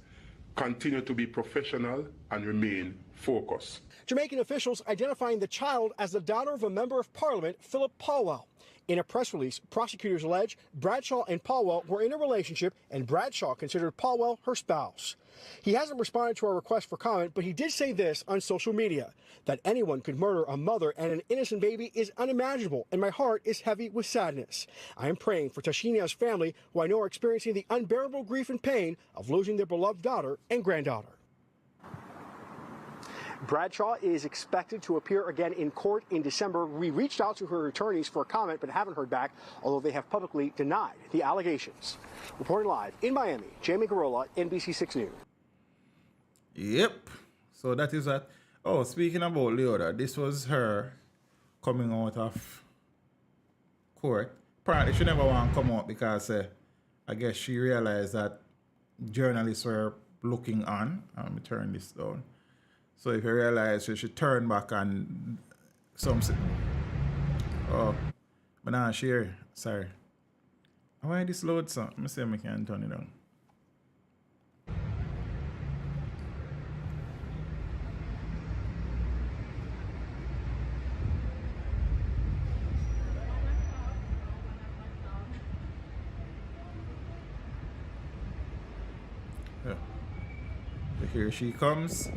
[SPEAKER 15] continue to be professional and remain focused.
[SPEAKER 14] Jamaican officials identifying the child as the daughter of a member of parliament, Philip Palwell. In a press release, prosecutors allege Bradshaw and Palwell were in a relationship and Bradshaw considered Palwell her spouse. He hasn't responded to our request for comment, but he did say this on social media, that anyone could murder a mother and an innocent baby is unimaginable, and my heart is heavy with sadness. I am praying for Toshyna's family, who I know are experiencing the unbearable grief and pain of losing their beloved daughter and granddaughter. Bradshaw is expected to appear again in court in December. We reached out to her attorneys for a comment but haven't heard back, although they have publicly denied the allegations. Reporting live in Miami, Jamie Garola, NBC6 News.
[SPEAKER 6] Yep. So that is that. Oh, speaking about Leota, this was her coming out of court. Apparently she never want to come out because I guess she realized that journalists were looking on. Let me turn this down. So if you realize she should turn back and something. Oh, but now share. Sorry. Why this load so? Let me see if I can turn it down. Yeah. So here she comes.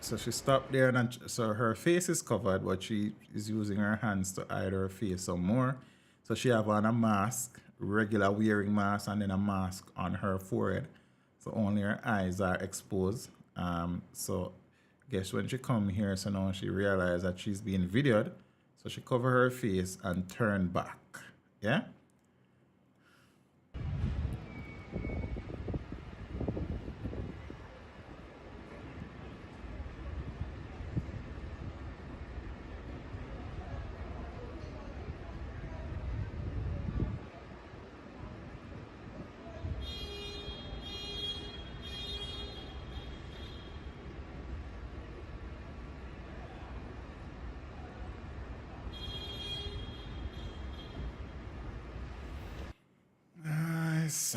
[SPEAKER 6] So she stopped there, and so her face is covered, but she is using her hands to hide her face some more. So she have on a mask, regular wearing mask, and then a mask on her forehead. So only her eyes are exposed. So guess when she come here, so now she realized that she's being videoed. So she cover her face and turn back. Yeah? Nice.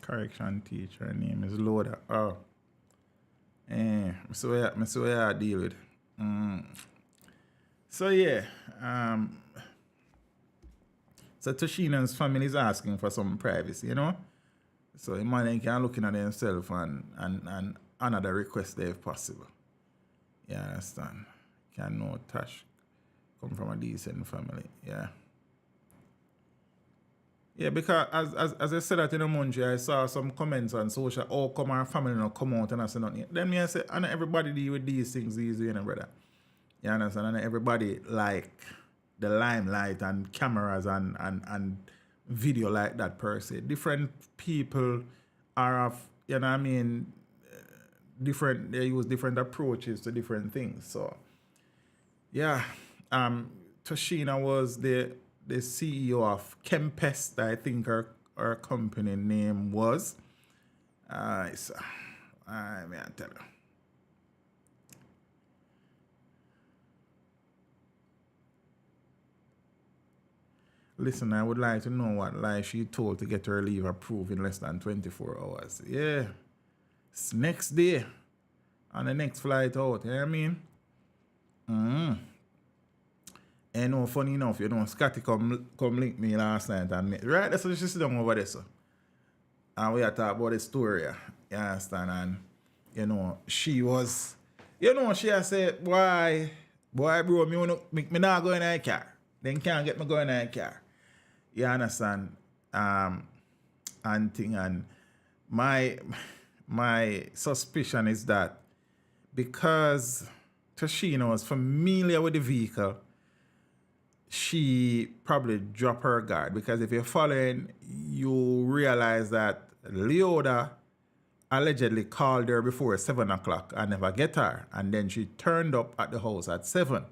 [SPEAKER 6] Correction teacher, her name is Loda. Oh. So I deal with. So yeah. So Toshyna's family is asking for some privacy, you know? So the man can look at themselves and another request there if possible. You understand? Can no Tosh come from a decent family, yeah. Yeah, because as I said that in the Munchie, I saw some comments on social, oh, come our family not come out and I say nothing. Then me I say, I know everybody deal with these things easy, you know, brother. You understand? And everybody like the limelight and cameras and video like that per se. Different people are of, you know what I mean, they use different approaches to different things. So, yeah, Toshyna was the CEO of Kempest, I think her company name was. I may tell you. Listen, I would like to know what lie she told to get her leave approved in less than 24 hours. Yeah. It's next day. On the next flight out, you know what I mean? And no, funny enough, you know, Scotty come link me last night and right, that's what she sit down over there, so. And we had talk about the story, you understand? And, you know, she was, you know, she had said, boy, bro, me not go in that car. Then can't get me going in that car. You understand? And thing, and my suspicion is that because Toshyna was familiar with the vehicle, she probably dropped her guard. Because if you're following, you realize that Leoda allegedly called her before 7 o'clock and never get her. And then she turned up at the house at 7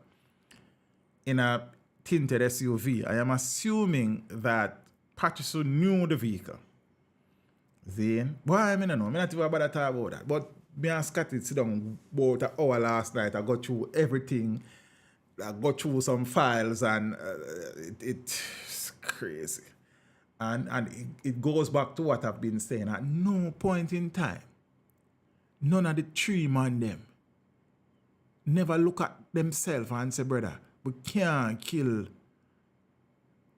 [SPEAKER 6] in a tinted SUV. I am assuming that Patricia knew the vehicle. Then, boy, I don't know. I'm not even about to talk about that. But me and Scotty sit down about an hour last night. I got through everything. I got through some files and it's crazy. And it goes back to what I've been saying. At no point in time, none of the three man them never look at themselves and say, brother, we can't kill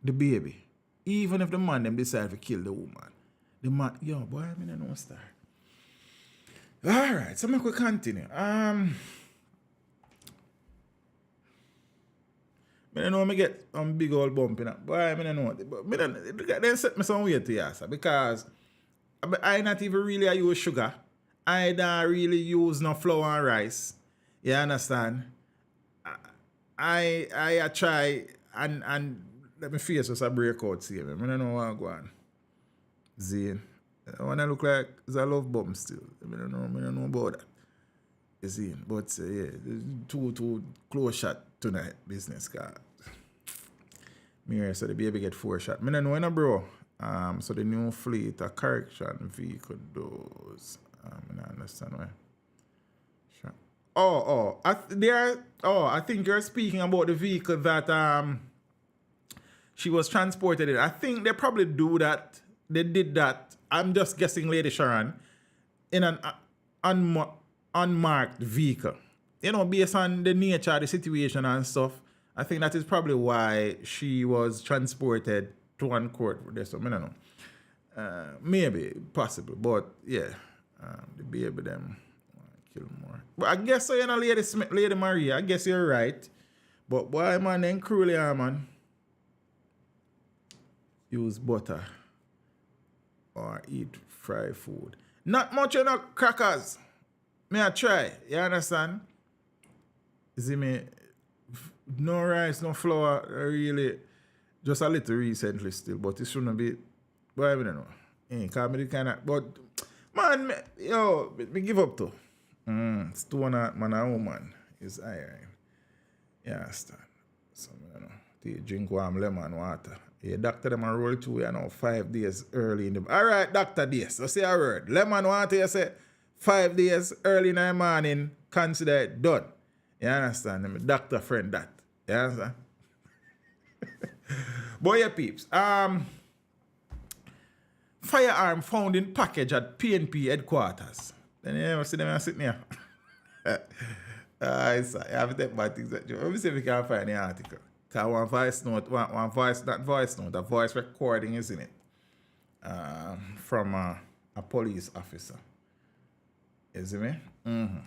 [SPEAKER 6] the baby. Even if the man them decide to kill the woman. The man, yo, boy, I mean, I know star. All right, so we could continue. I don't know, I get big old bump in it. Boy, I mean, I know. But they set me some way to answer because I not even really use sugar. I don't really use no flour and rice. You understand? I try and let me face us a breakout see. I don't know what I'm going. Zane. I want to look like I love bomb still. I don't know about that. Zane. But yeah, two close shot tonight business card. Me so the baby get 4 shot. I don't know, bro. So the new fleet, a correction vehicle does. I don't understand why. Sure. I think you're speaking about the vehicle that she was transported in. I think they probably do that. They did that. I'm just guessing, Lady Sharon, in an unmarked vehicle. You know, based on the nature of the situation and stuff, I think that is probably why she was transported to one court for this. So, I don't know. Maybe, possible, but yeah, the baby them kill more. But I guess so, you know, Lady Maria, I guess you're right. But why, man, then cruelly, man, use butter or eat fried food. Not much, you know, crackers. May I try, you understand? See me, no rice, no flour, really, just a little recently still, but it shouldn't be, but I don't know. Cause me the kind of, but, man, me give up to. It's 200 man and woman is iron. You understand? So, I don't know, drink warm lemon water. Yeah, doctor them and roll through, 5 days early in the, all right, Dr. Days, let's say a word. Lemon water, you say, 5 days early in the morning, consider it done. You understand? I'm a doctor friend that. You understand? Boy, yeah, peeps. Firearm found in package at PNP headquarters. Then you ever see them sitting here? I have to take my things. Let me see if we can find the article. Because one voice recording, isn't it? From a police officer. You see me? Mm-hmm.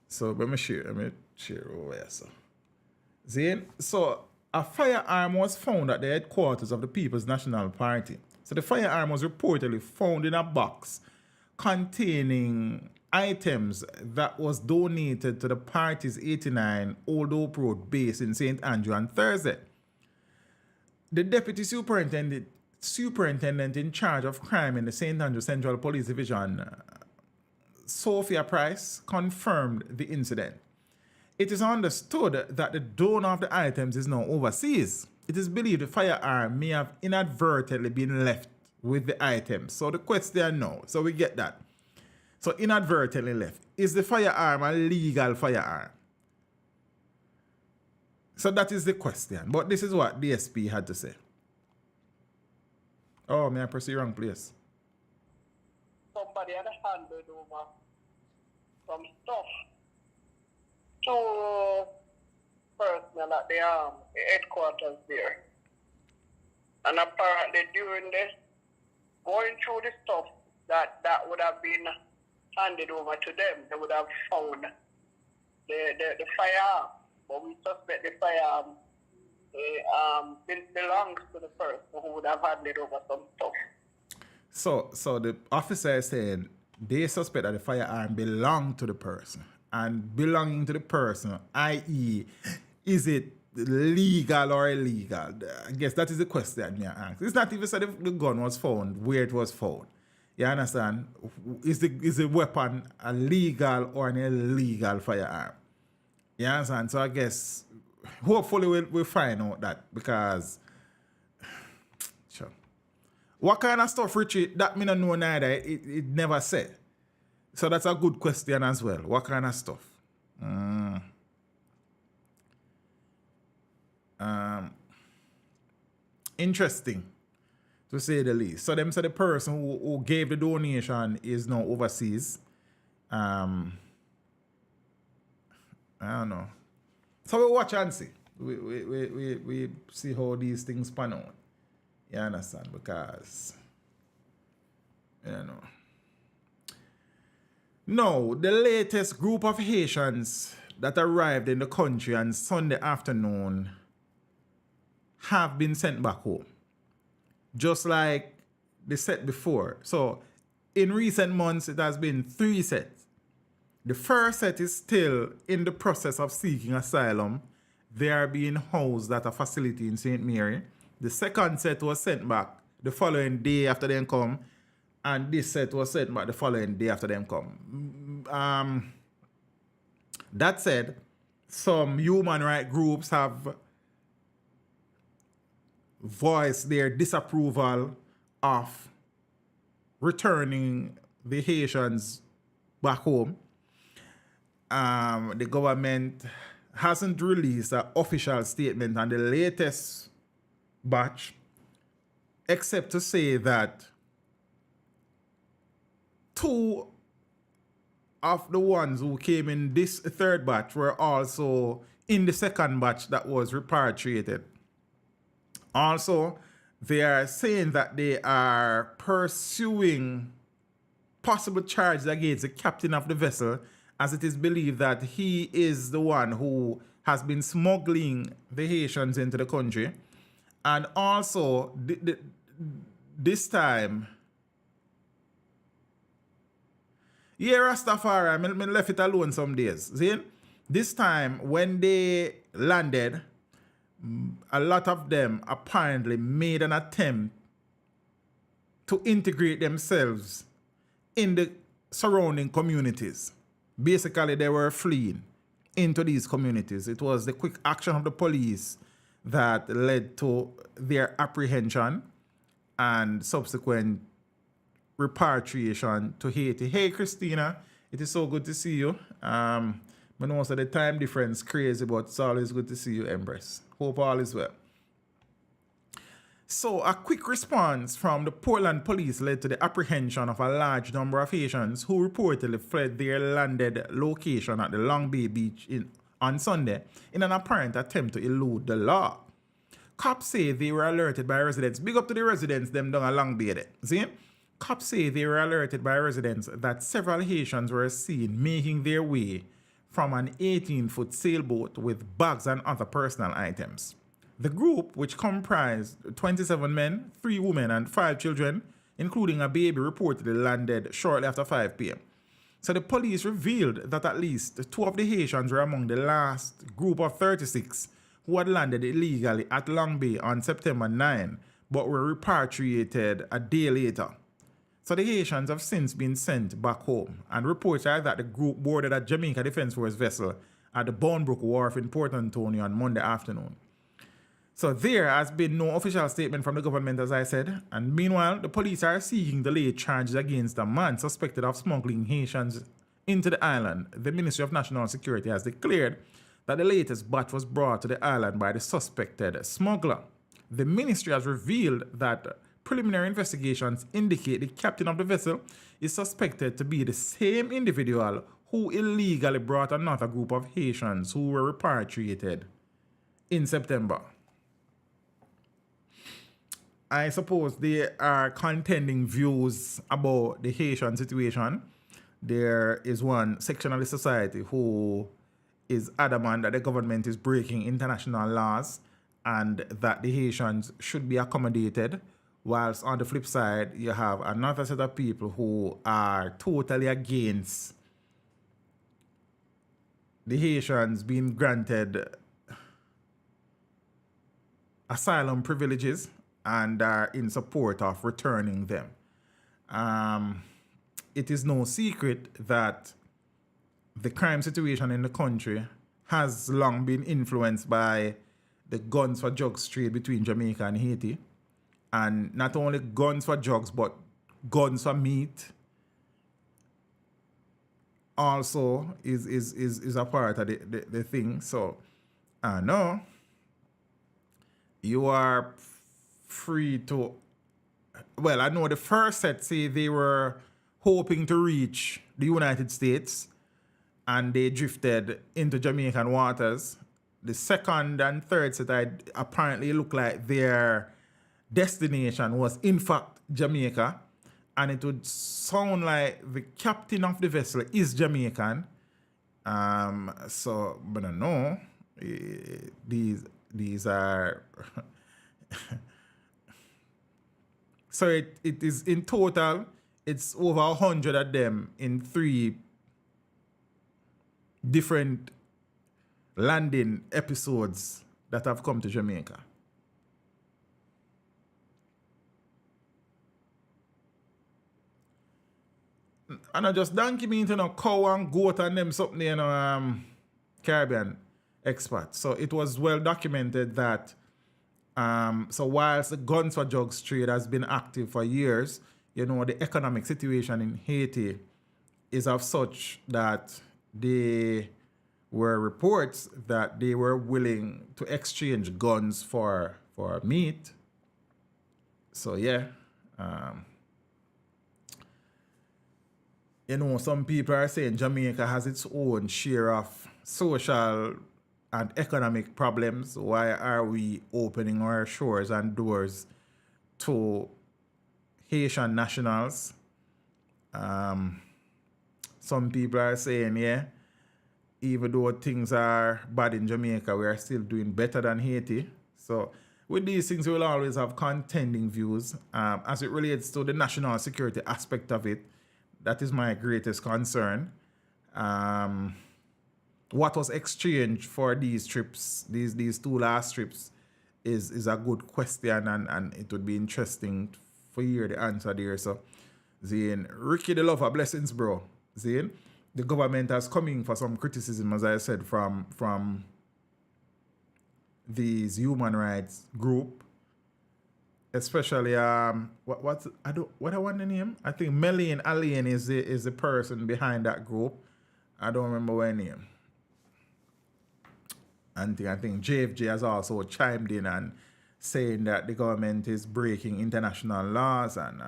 [SPEAKER 6] So let me share over here. So a firearm was found at the headquarters of the People's National Party. So the firearm was reportedly found in a box containing items that was donated to the party's 89 Old Hope Road base in St. Andrew on Thursday. The deputy superintendent in charge of crime in the St. Andrew Central Police Division, Sophia Price, confirmed the incident. It is understood that the donor of the items is now overseas. It is believed the firearm may have inadvertently been left with the items. So the question now, so we get that. So inadvertently left. Is the firearm a legal firearm? So that is the question. But this is what DSP had to say. Oh, may I proceed wrong place?
[SPEAKER 10] Somebody had handed over some stuff to personnel at the headquarters there. And apparently during this, going through the stuff that would have been handed over to them, they would have found the firearm. But we suspect the firearm belongs to the person who would have handed over some stuff.
[SPEAKER 6] So the officer is saying they suspect that the firearm belonged to the person. and belonging to the person, i.e., is it legal or illegal? I guess that is the question you ask. It's not even said if the gun was found, where it was found. You understand? Is the weapon a legal or an illegal firearm? You understand? So I guess hopefully we'll find out that, because sure. What kind of stuff, Richie, that me don't know neither. It never said. So that's a good question as well. What kind of stuff? Interesting, to say the least. So them say the person who gave the donation is now overseas. I don't know. So we watch and see. We see how these things pan out. You understand? Because, you know. No, the latest group of Haitians that arrived in the country on Sunday afternoon have been sent back home. Just like the set before. So, in recent months, it has been 3 sets. The first set is still in the process of seeking asylum. They are being housed at a facility in St. Mary. The second set was sent back the following day after them come. And this set was sent back the following day after them come. That said, some human rights groups have voiced their disapproval of returning the Haitians back home. The government hasn't released an official statement on the latest batch, except to say that 2 of the ones who came in this third batch were also in the second batch that was repatriated. Also, they are saying that they are pursuing possible charges against the captain of the vessel, as it is believed that he is the one who has been smuggling the Haitians into the country. And also, this time, yeah, Rastafari, I left it alone some days. See? This time, when they landed, a lot of them apparently made an attempt to integrate themselves in the surrounding communities. Basically, they were fleeing into these communities. It was the quick action of the police that led to their apprehension and subsequent repatriation to Haiti. Hey, Christina, it is so good to see you. I know the time difference crazy, but it's always good to see you, Empress. Hope all is well. So, a quick response from the Portland police led to the apprehension of a large number of Haitians who reportedly fled their landed location at the Long Bay Beach on Sunday in an apparent attempt to elude the law. Cops say they were alerted by residents. Big up to the residents, them down a Long Bay there. See? Cops say they were alerted by residents that several Haitians were seen making their way from an 18-foot sailboat with bags and other personal items. The group, which comprised 27 men, 3 women, and 5 children, including a baby, reportedly landed shortly after 5 p.m. So the police revealed that at least 2 of the Haitians were among the last group of 36 who had landed illegally at Long Bay on September 9, but were repatriated a day later. So the Haitians have since been sent back home, and reports are that the group boarded a Jamaica Defence Force vessel at the Bournebrook Wharf in Port Antonio on Monday afternoon. So there has been no official statement from the government, as I said, and meanwhile, the police are seeking the late charges against a man suspected of smuggling Haitians into the island. The Ministry of National Security has declared that the latest batch was brought to the island by the suspected smuggler. The ministry has revealed that preliminary investigations indicate the captain of the vessel is suspected to be the same individual who illegally brought another group of Haitians who were repatriated in September. I suppose there are contending views about the Haitian situation. There is one section of the society who is adamant that the government is breaking international laws and that the Haitians should be accommodated, whilst on the flip side, you have another set of people who are totally against the Haitians being granted asylum privileges and are in support of returning them. It is no secret that the crime situation in the country has long been influenced by the guns for drugs trade between Jamaica and Haiti. And not only guns for drugs, but guns for meat also is a part of the thing. So, no, you are free to... Well, I know the first set say they were hoping to reach the United States and they drifted into Jamaican waters. The second and third set apparently look like their destination was in fact Jamaica, and it would sound like the captain of the vessel is Jamaican. So, but I know these are... So it is in total, it's over 100 of them in 3 different landing episodes that have come to Jamaica. And I just donkey me into cow and goat and them something, Caribbean expats. So it was well documented that so whilst the guns for drugs trade has been active for years, the economic situation in Haiti is of such that there were reports that they were willing to exchange guns for meat. So yeah, some people are saying Jamaica has its own share of social and economic problems. Why are we opening our shores and doors to Haitian nationals? Some people are saying, even though things are bad in Jamaica, we are still doing better than Haiti. So with these things, we will always have contending views. As it relates to the national security aspect of it, that is my greatest concern. What was exchanged for these trips, these 2 last trips, is a good question, and it would be interesting for you to hear the answer there. So, Zane, Ricky the Lover, blessings, bro. Zane, the government has come in for some criticism, as I said, from these human rights group, especially what I want the name? I think Melaine Allen is the person behind that group. I don't remember her name. And I think JFJ has also chimed in and saying that the government is breaking international laws and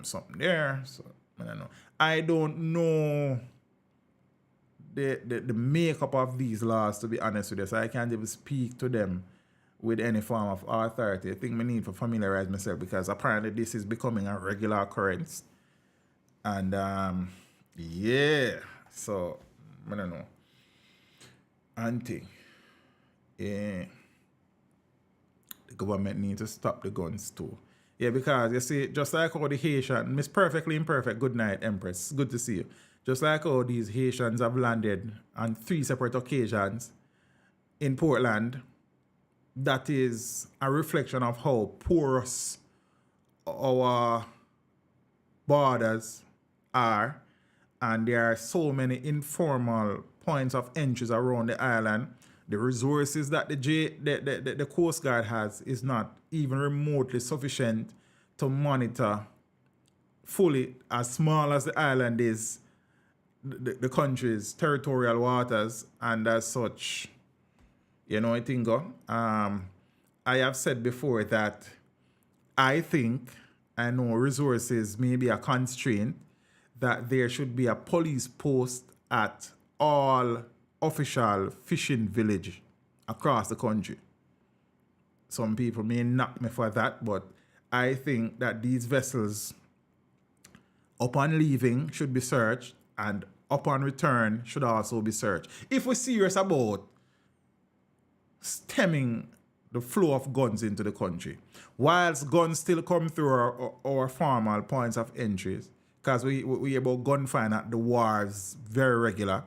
[SPEAKER 6] something there. So I don't know. I don't know the makeup of these laws, to be honest with you. So I can't even speak to them with any form of authority. I think I need to familiarize myself because apparently this is becoming a regular occurrence. And so I don't know. Auntie. The government needs to stop the guns too. Yeah, because you see, just like how the Haitian, Miss Perfectly Imperfect, good night, Empress. Good to see you. Just like how these Haitians have landed on 3 separate occasions in Portland, that is a reflection of how porous our borders are. And there are so many informal points of entries around the island. The resources that the Coast Guard has is not even remotely sufficient to monitor fully, as small as the island is, the country's territorial waters, and as such, I think I have said before that I know resources may be a constraint, that there should be a police post at all official fishing village across the country. Some people may knock me for that, but I think that these vessels, upon leaving, should be searched, and upon return should also be searched. If we're serious about stemming the flow of guns into the country, whilst guns still come through our formal points of entries, because we about gunfighting at the wharves very regular,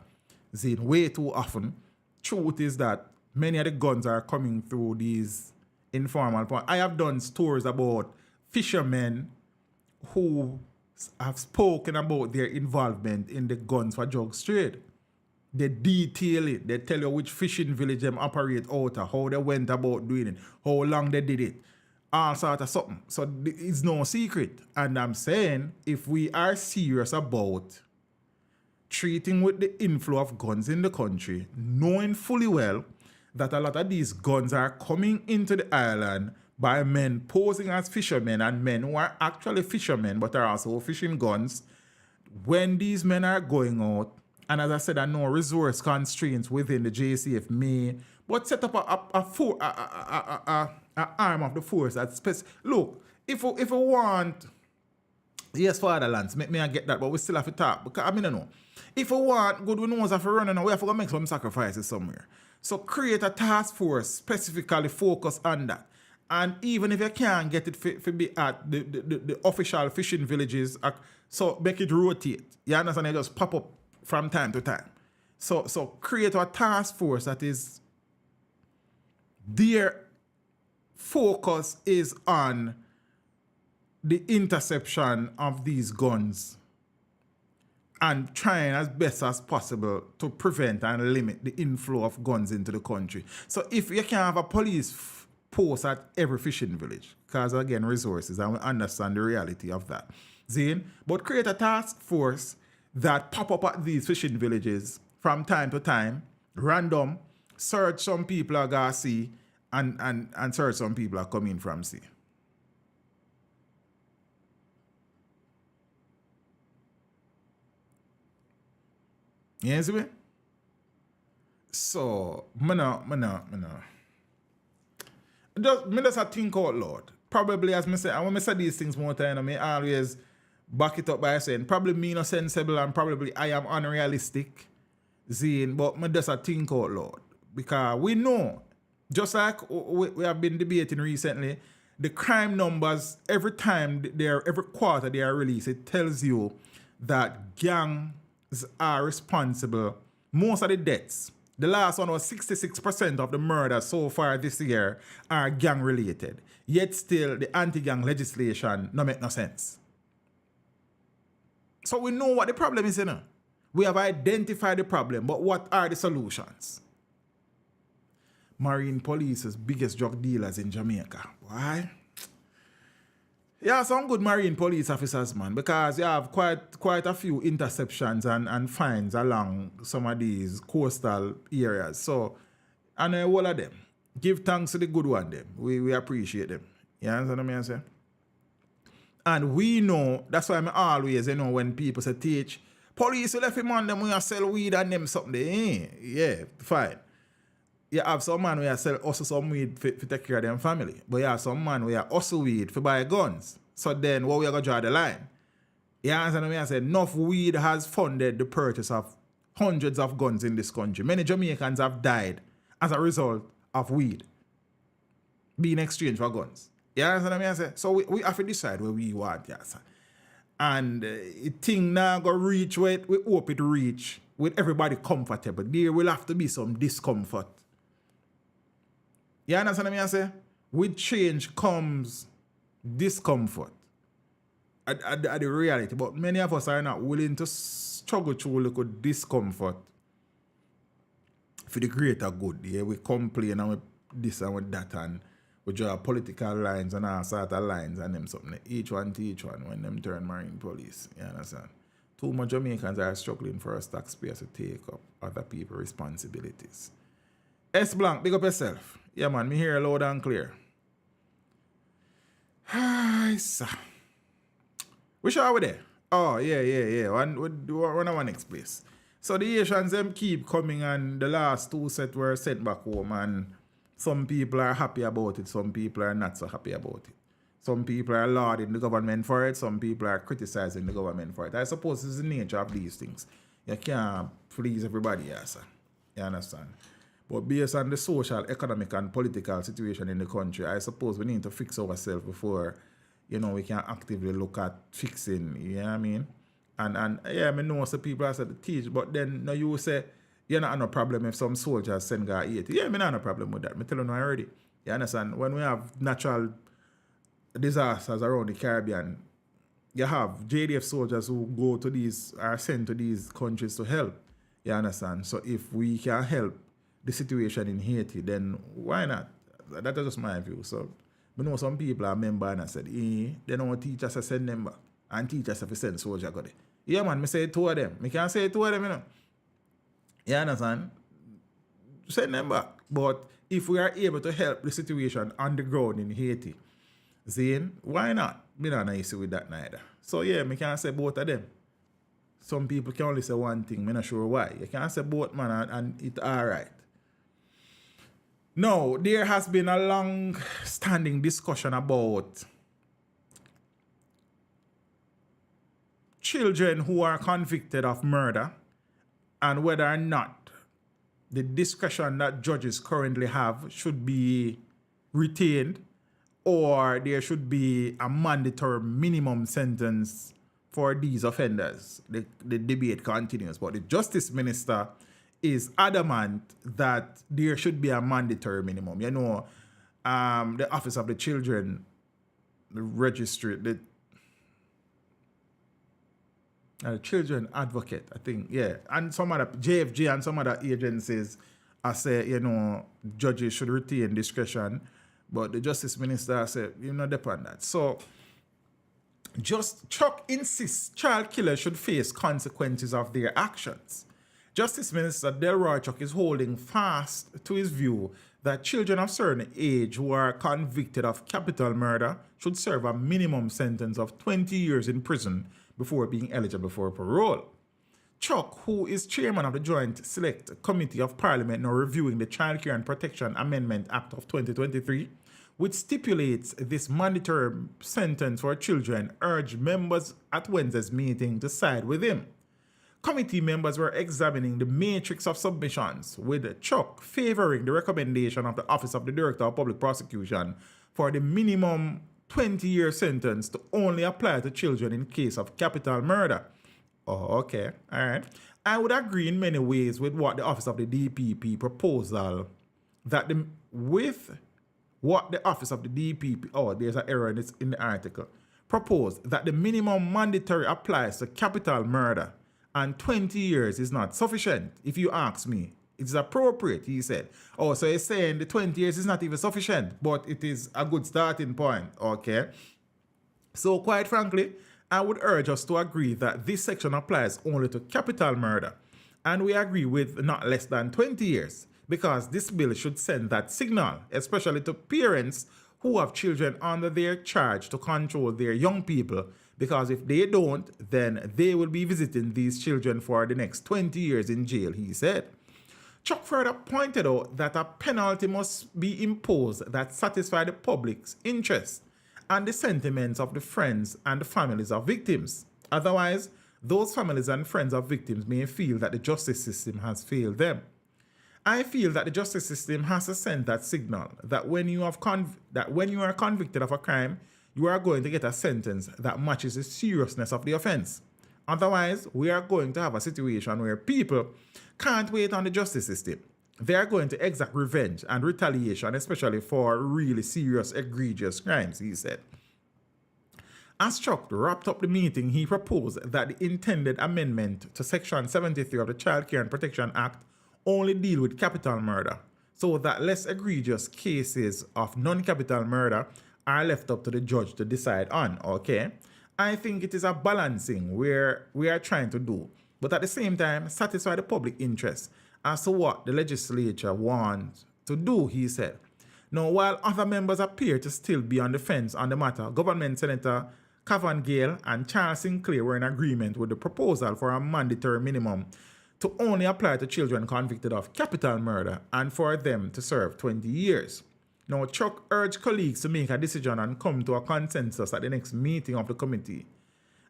[SPEAKER 6] Zine, way too often. Truth is that many of the guns are coming through these informal points. I have done stories about fishermen who have spoken about their involvement in the guns for drugs trade. They detail it. They tell you which fishing village them operate out of, how they went about doing it, how long they did it, all sort of something. So it's no secret. And I'm saying, if we are serious about treating with the inflow of guns in the country, knowing fully well that a lot of these guns are coming into the island by men posing as fishermen and men who are actually fishermen but are also fishing guns, when these men are going out, and as I said, I know resource constraints within the JCF may, but set up a arm of the force that's specific. Look, if we want, yes, fatherlands, make me get that, but we still have to talk, because I mean, I know. If we want good, we know have to run, and we have to make some sacrifices somewhere. So create a task force specifically focused on that. And even if you can't get it for be at the official fishing villages, so make it rotate. You understand? It just pop up from time to time. So create a task force that is, their focus is on the interception of these guns and trying as best as possible to prevent and limit the inflow of guns into the country. So if you can have a police post at every fishing village, because again, resources, and we understand the reality of that. Zane, but create a task force that pop up at these fishing villages from time to time, random, search some people are going to see, and search some people are coming from sea. You see me? So, me just think out loud. Probably, as me say, and when I say these things more time, I always back it up by saying, probably me no sensible and probably I am unrealistic, Zine, but me just think out loud. Because we know, just like we have been debating recently, the crime numbers, every quarter they are released, it tells you that gangs are responsible. Most of the deaths, the last one was 66% of the murders so far this year are gang related. Yet still, the anti-gang legislation no make no sense. So we know what the problem is, you know. We have identified the problem, but what are the solutions? Marine Police's biggest drug dealers in Jamaica. Why? Yeah, some good Marine Police officers, man, because you have quite a few interceptions and fines along some of these coastal areas. So, and all of them, give thanks to the good one, them. We appreciate them. You understand what I'm saying? And we know, that's why I always, when people say, teach, police left him on them when you sell weed and them something. Yeah, fine. You have some man where you sell also some weed for take care of them family. But you have some man where you also weed for buy guns. So then, what we are going to draw the line? You understand what I say? Enough weed has funded the purchase of hundreds of guns in this country. Many Jamaicans have died as a result of weed being exchanged for guns. You understand what I say? So we have to decide where we want, yes. And it thing now go reach where we hope it reach with everybody comfortable. There will have to be some discomfort. You understand what I say? With change comes discomfort at the reality. But many of us are not willing to struggle through look at discomfort for the greater good. Yeah, we complain and with this and with that, and we draw political lines and all sort of lines and them something. Each one to each one when them turn Marine Police. You understand? Too much Jamaicans are struggling for us taxpayers to take up other people's responsibilities. S Blanc, big up yourself. Yeah, man, me hear loud and clear. Hi, sir. Which are we there? Oh, yeah. One of our next place. So the Asians, them keep coming, and the last two sets were sent back home, and some people are happy about it, some people are not so happy about it. Some people are lauding the government for it, some people are criticizing the government for it. I suppose it's the nature of these things. You can't please everybody, yes, sir. You understand? But based on the social, economic, and political situation in the country, I suppose we need to fix ourselves before, we can actively look at fixing, you know what I mean? And yeah, I know some people are said to teach, but then you say, You not have no problem if some soldiers send guy 80. Yeah, me not have no problem with that. Me tell you already. You understand? When we have natural disasters around the Caribbean, you have JDF soldiers who go to these, are sent to these countries to help. You understand? So if we can help the situation in Haiti, then why not? That is just my view. So I know some people are member and I said, they don't teach us to send them back. And teach us to send soldier go there. Yeah, man, me say two of them. Me can't say two of them, you know. You understand? Send them back. But if we are able to help the situation on the ground in Haiti, Zane, why not? Me not nice with that neither. So yeah, me can't say both of them. Some people can only say one thing, me not sure why. You can't say both, man, and it's alright. Now, there has been a long-standing discussion about children who are convicted of murder and whether or not the discretion that judges currently have should be retained or there should be a mandatory minimum sentence for these offenders. The debate continues, but the Justice Minister is adamant that there should be a mandatory minimum. You know, the Office of the Children, the Registry, the Children Advocate, I think, yeah, and some other JFG and some other agencies, I say, you know, judges should retain discretion, but the Justice Minister said, you know, depend that. So, Chuck insists child killers should face consequences of their actions. Justice Minister Delroy Chuck is holding fast to his view that children of certain age who are convicted of capital murder should serve a minimum sentence of 20 years in prison before being eligible for parole. Chuck, who is chairman of the Joint Select Committee of Parliament now reviewing the Child Care and Protection Amendment Act of 2023, which stipulates this mandatory sentence for children, urged members at Wednesday's meeting to side with him. Committee members were examining the matrix of submissions, with Chuck favoring the recommendation of the Office of the Director of Public Prosecution for the minimum 20-year sentence to only apply to children in case of capital murder. Oh, okay, all right. I would agree in many ways with what the Office of the DPP proposal, with what the Office of the DPP, oh, there's an error in the article, proposed that the minimum mandatory applies to capital murder and 20 years is not sufficient, if you ask me. It's appropriate, he said. Oh, so he's saying the 20 years is not even sufficient, but it is a good starting point, okay? So quite frankly, I would urge us to agree that this section applies only to capital murder, and we agree with not less than 20 years, because this bill should send that signal, especially to parents who have children under their charge to control their young people, because if they don't, then they will be visiting these children for the next 20 years in jail, he said. Chuck further pointed out that a penalty must be imposed that satisfies the public's interest and the sentiments of the friends and the families of victims. Otherwise, those families and friends of victims may feel that the justice system has failed them. I feel that the justice system has to send that signal that when you are convicted of a crime, you are going to get a sentence that matches the seriousness of the offense. Otherwise, we are going to have a situation where people can't wait on the justice system. They are going to exact revenge and retaliation, especially for really serious, egregious crimes, he said. As Chuck wrapped up the meeting, he proposed that the intended amendment to Section 73 of the Child Care and Protection Act only deal with capital murder, so that less egregious cases of non-capital murder are left up to the judge to decide on, okay? I think it is a balancing where we are trying to do, but at the same time, satisfy the public interest as to what the legislature wants to do, he said. Now, while other members appear to still be on the fence on the matter, Government Senator Cavan Gale and Charles Sinclair were in agreement with the proposal for a mandatory minimum to only apply to children convicted of capital murder and for them to serve 20 years. Now, Chuck urged colleagues to make a decision and come to a consensus at the next meeting of the committee.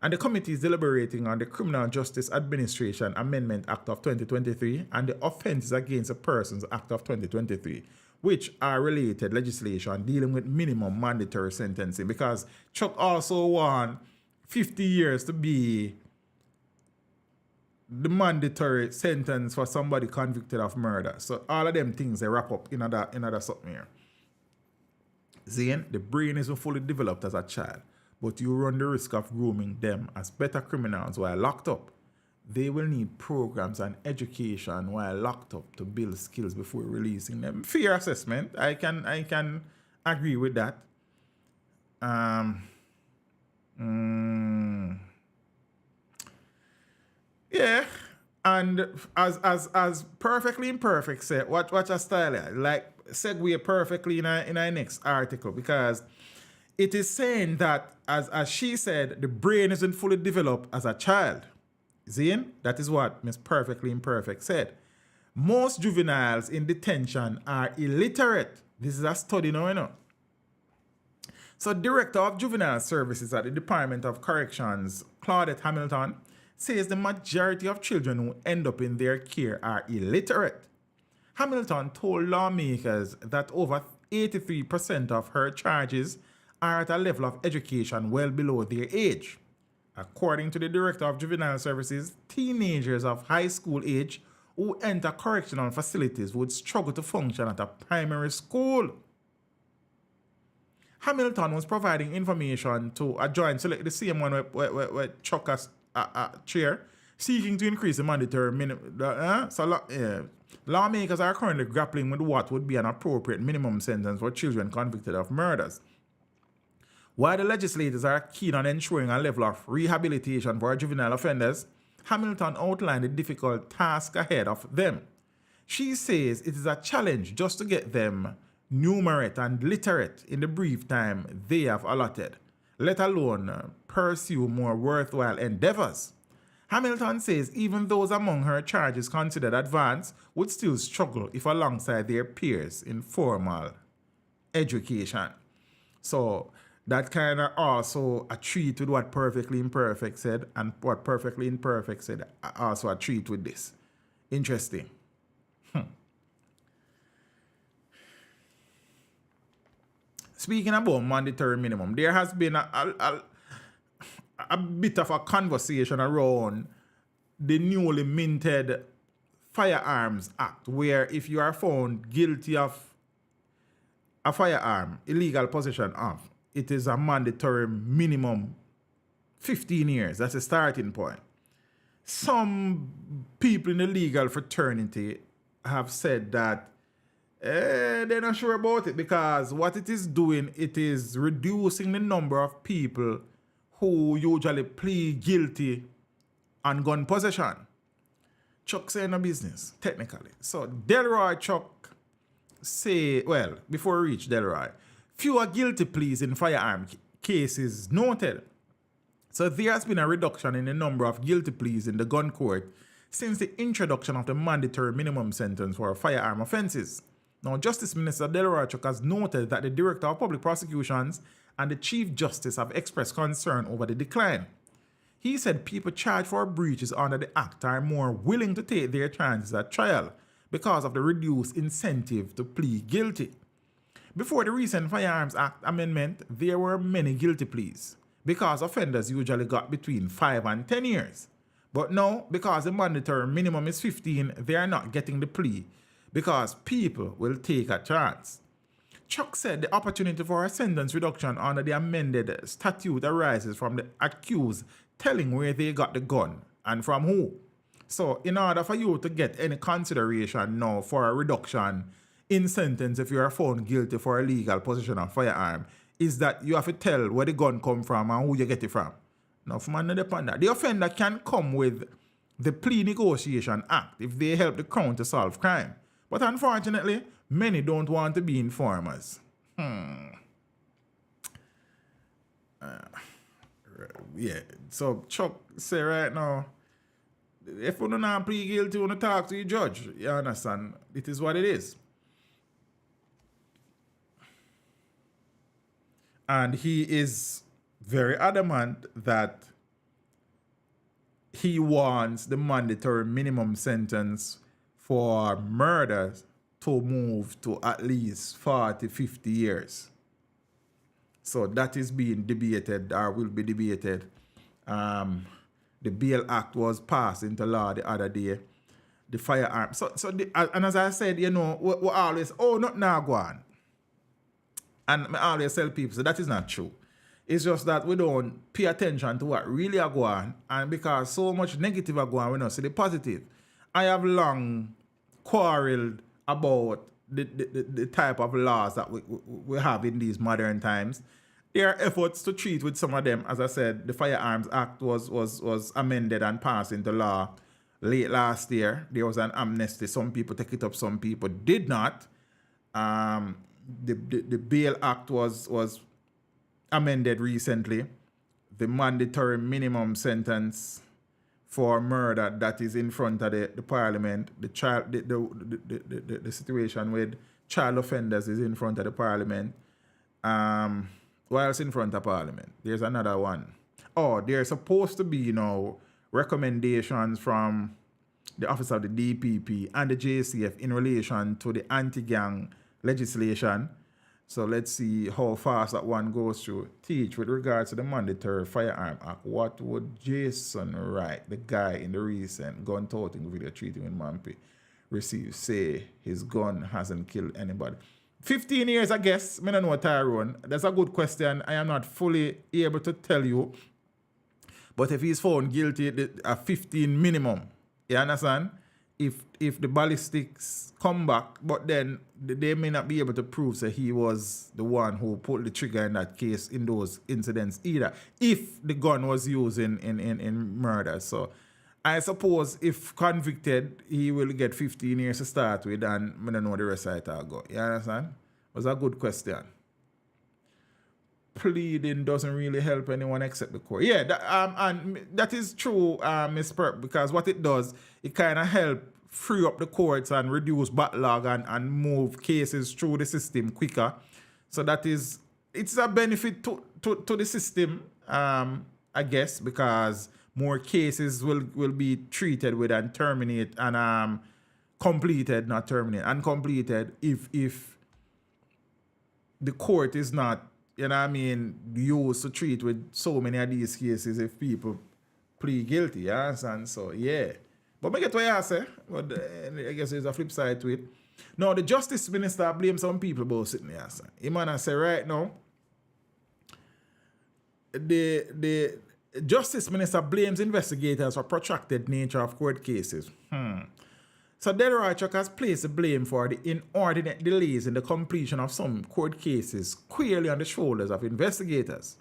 [SPEAKER 6] And the committee is deliberating on the Criminal Justice Administration Amendment Act of 2023 and the Offences Against the Persons Act of 2023, which are related legislation dealing with minimum mandatory sentencing, because Chuck also wants 50 years to be the mandatory sentence for somebody convicted of murder. So all of them things they wrap up in another something here. Zane, the brain isn't fully developed as a child, but you run the risk of grooming them as better criminals while locked up. They will need programs and education while locked up to build skills before releasing them. Fair assessment. I can agree with that. Yeah, and as perfectly imperfect said, watch a style here, like segue perfectly in our next article, because it is saying that as she said, the brain isn't fully developed as a child. Zane, that is what Miss Perfectly Imperfect said. Most juveniles in detention are illiterate. This is a study now, you know. So, Director of Juvenile Services at the Department of Corrections, Claudette Hamilton, says the majority of children who end up in their care are illiterate. Hamilton told lawmakers that over 83% of her charges are at a level of education well below their age. According to the Director of Juvenile Services, teenagers of high school age who enter correctional facilities would struggle to function at a primary school. Hamilton was providing information to a joint select, the same one where Chuck has chair, seeking to increase the mandatory minimum. Lawmakers are currently grappling with what would be an appropriate minimum sentence for children convicted of murders. While the legislators are keen on ensuring a level of rehabilitation for juvenile offenders, Hamilton outlined the difficult task ahead of them. She says it is a challenge just to get them numerate and literate in the brief time they have allotted, let alone pursue more worthwhile endeavors. Hamilton says even those among her charges considered advanced would still struggle if alongside their peers in formal education. So that kind of also a treat with what Perfectly Imperfect said, and what Perfectly Imperfect said also a treat with this. Interesting. Speaking about mandatory minimum, there has been a bit of a conversation around the newly minted Firearms Act, where if you are found guilty of a firearm, illegal possession of, it is a mandatory minimum 15 years. That's a starting point. Some people in the legal fraternity have said that they're not sure about it, because what it is doing, it is reducing the number of people who usually plead guilty on gun possession. Chuck say no business, technically. So Delroy Chuck say, well, before we reach Delroy, fewer guilty pleas in firearm cases noted. So there has been a reduction in the number of guilty pleas in the gun court since the introduction of the mandatory minimum sentence for firearm offenses. Now, Justice Minister Delroy Chuck has noted that the Director of Public Prosecutions and the Chief Justice have expressed concern over the decline. He said people charged for breaches under the Act are more willing to take their chances at trial because of the reduced incentive to plead guilty. Before the recent Firearms Act amendment, there were many guilty pleas because offenders usually got between 5 and 10 years. But now, because the mandatory minimum is 15, they are not getting the plea because people will take a chance. Chuck said the opportunity for a sentence reduction under the amended statute arises from the accused telling where they got the gun and from who. So in order for you to get any consideration now for a reduction in sentence if you are found guilty for illegal possession of firearm, is that you have to tell where the gun come from and who you get it from. Now, for man, not depend that. The offender can come with the Plea Negotiation Act if they help the Crown to solve crime. But unfortunately, many don't want to be informers. Yeah, so Chuck say right now, if you don't plead guilty, you want to talk to your judge. You understand? It is what it is. And he is very adamant that he wants the mandatory minimum sentence for murder to move to at least 40, 50 years. So that is being debated or will be debated the Bail Act was passed into law the other day. The firearm. And as I said, we always, not now go on. And I always tell people, so that is not true. It's just that we don't pay attention to what really are going on. And because so much negative are going on, we don't see the positive. I have long quarreled about the type of laws that we have in these modern times. There are efforts to treat with some of them. As I said, the Firearms Act was amended and passed into law late last year. There was an amnesty. Some people take it up, some people did not. The Bail Act was amended recently. The mandatory minimum sentence for murder that is in front of the parliament, the situation with child offenders is in front of the parliament. What else in front of parliament? There's another one. There's supposed to be, recommendations from the Office of the DPP and the JCF in relation to the anti-gang legislation. So let's see how fast that one goes through. Teach, with regards to the Mandatory Firearm Act, what would Jason Wright, the guy in the recent gun toting video treating with Mampy, receive? Say his gun hasn't killed anybody. 15 years, I guess. I don't know, Tyrone. That's a good question. I am not fully able to tell you. But if he's found guilty, a 15 minimum. You understand? If the ballistics come back, but then they may not be able to prove that he was the one who pulled the trigger in that case, in those incidents either, if the gun was used in murder. So I suppose if convicted, he will get 15 years to start with, and I don't know the rest of it will go. You understand? It was a good question. Pleading doesn't really help anyone except the court. Yeah, and that is true, Ms. Perp, because what it does, it kind of helps free up the courts and reduce backlog and move cases through the system quicker. So it's a benefit to the system, I guess, because more cases will be treated with and terminate and completed, not terminate, and completed if the court is not, used to treat with so many of these cases if people plead guilty, and so, yeah. But I get what you say, but I guess there's a flip side to it. Now, the Justice Minister blames some people about sitting there, sir. He might say right now, the Justice Minister blames investigators for protracted nature of court cases. So Delroy Chuck has placed the blame for the inordinate delays in the completion of some court cases squarely on the shoulders of investigators.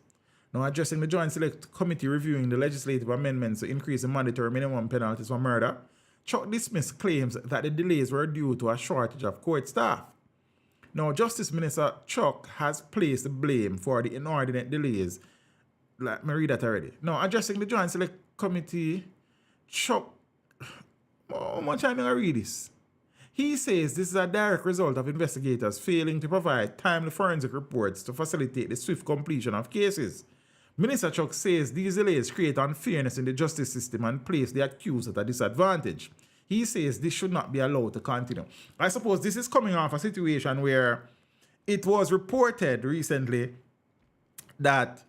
[SPEAKER 6] Now, addressing the Joint Select Committee reviewing the legislative amendments to increase the mandatory minimum penalties for murder, Chuck dismissed claims that the delays were due to a shortage of court staff. Now, Justice Minister Chuck has placed the blame for the inordinate delays. Let me read that already. Now, addressing the Joint Select Committee, Chuck, how much time do I read this? He says this is a direct result of investigators failing to provide timely forensic reports to facilitate the swift completion of cases. Minister Chuck says these delays create unfairness in the justice system and place the accused at a disadvantage. He says this should not be allowed to continue. I suppose this is coming off a situation where it was reported recently that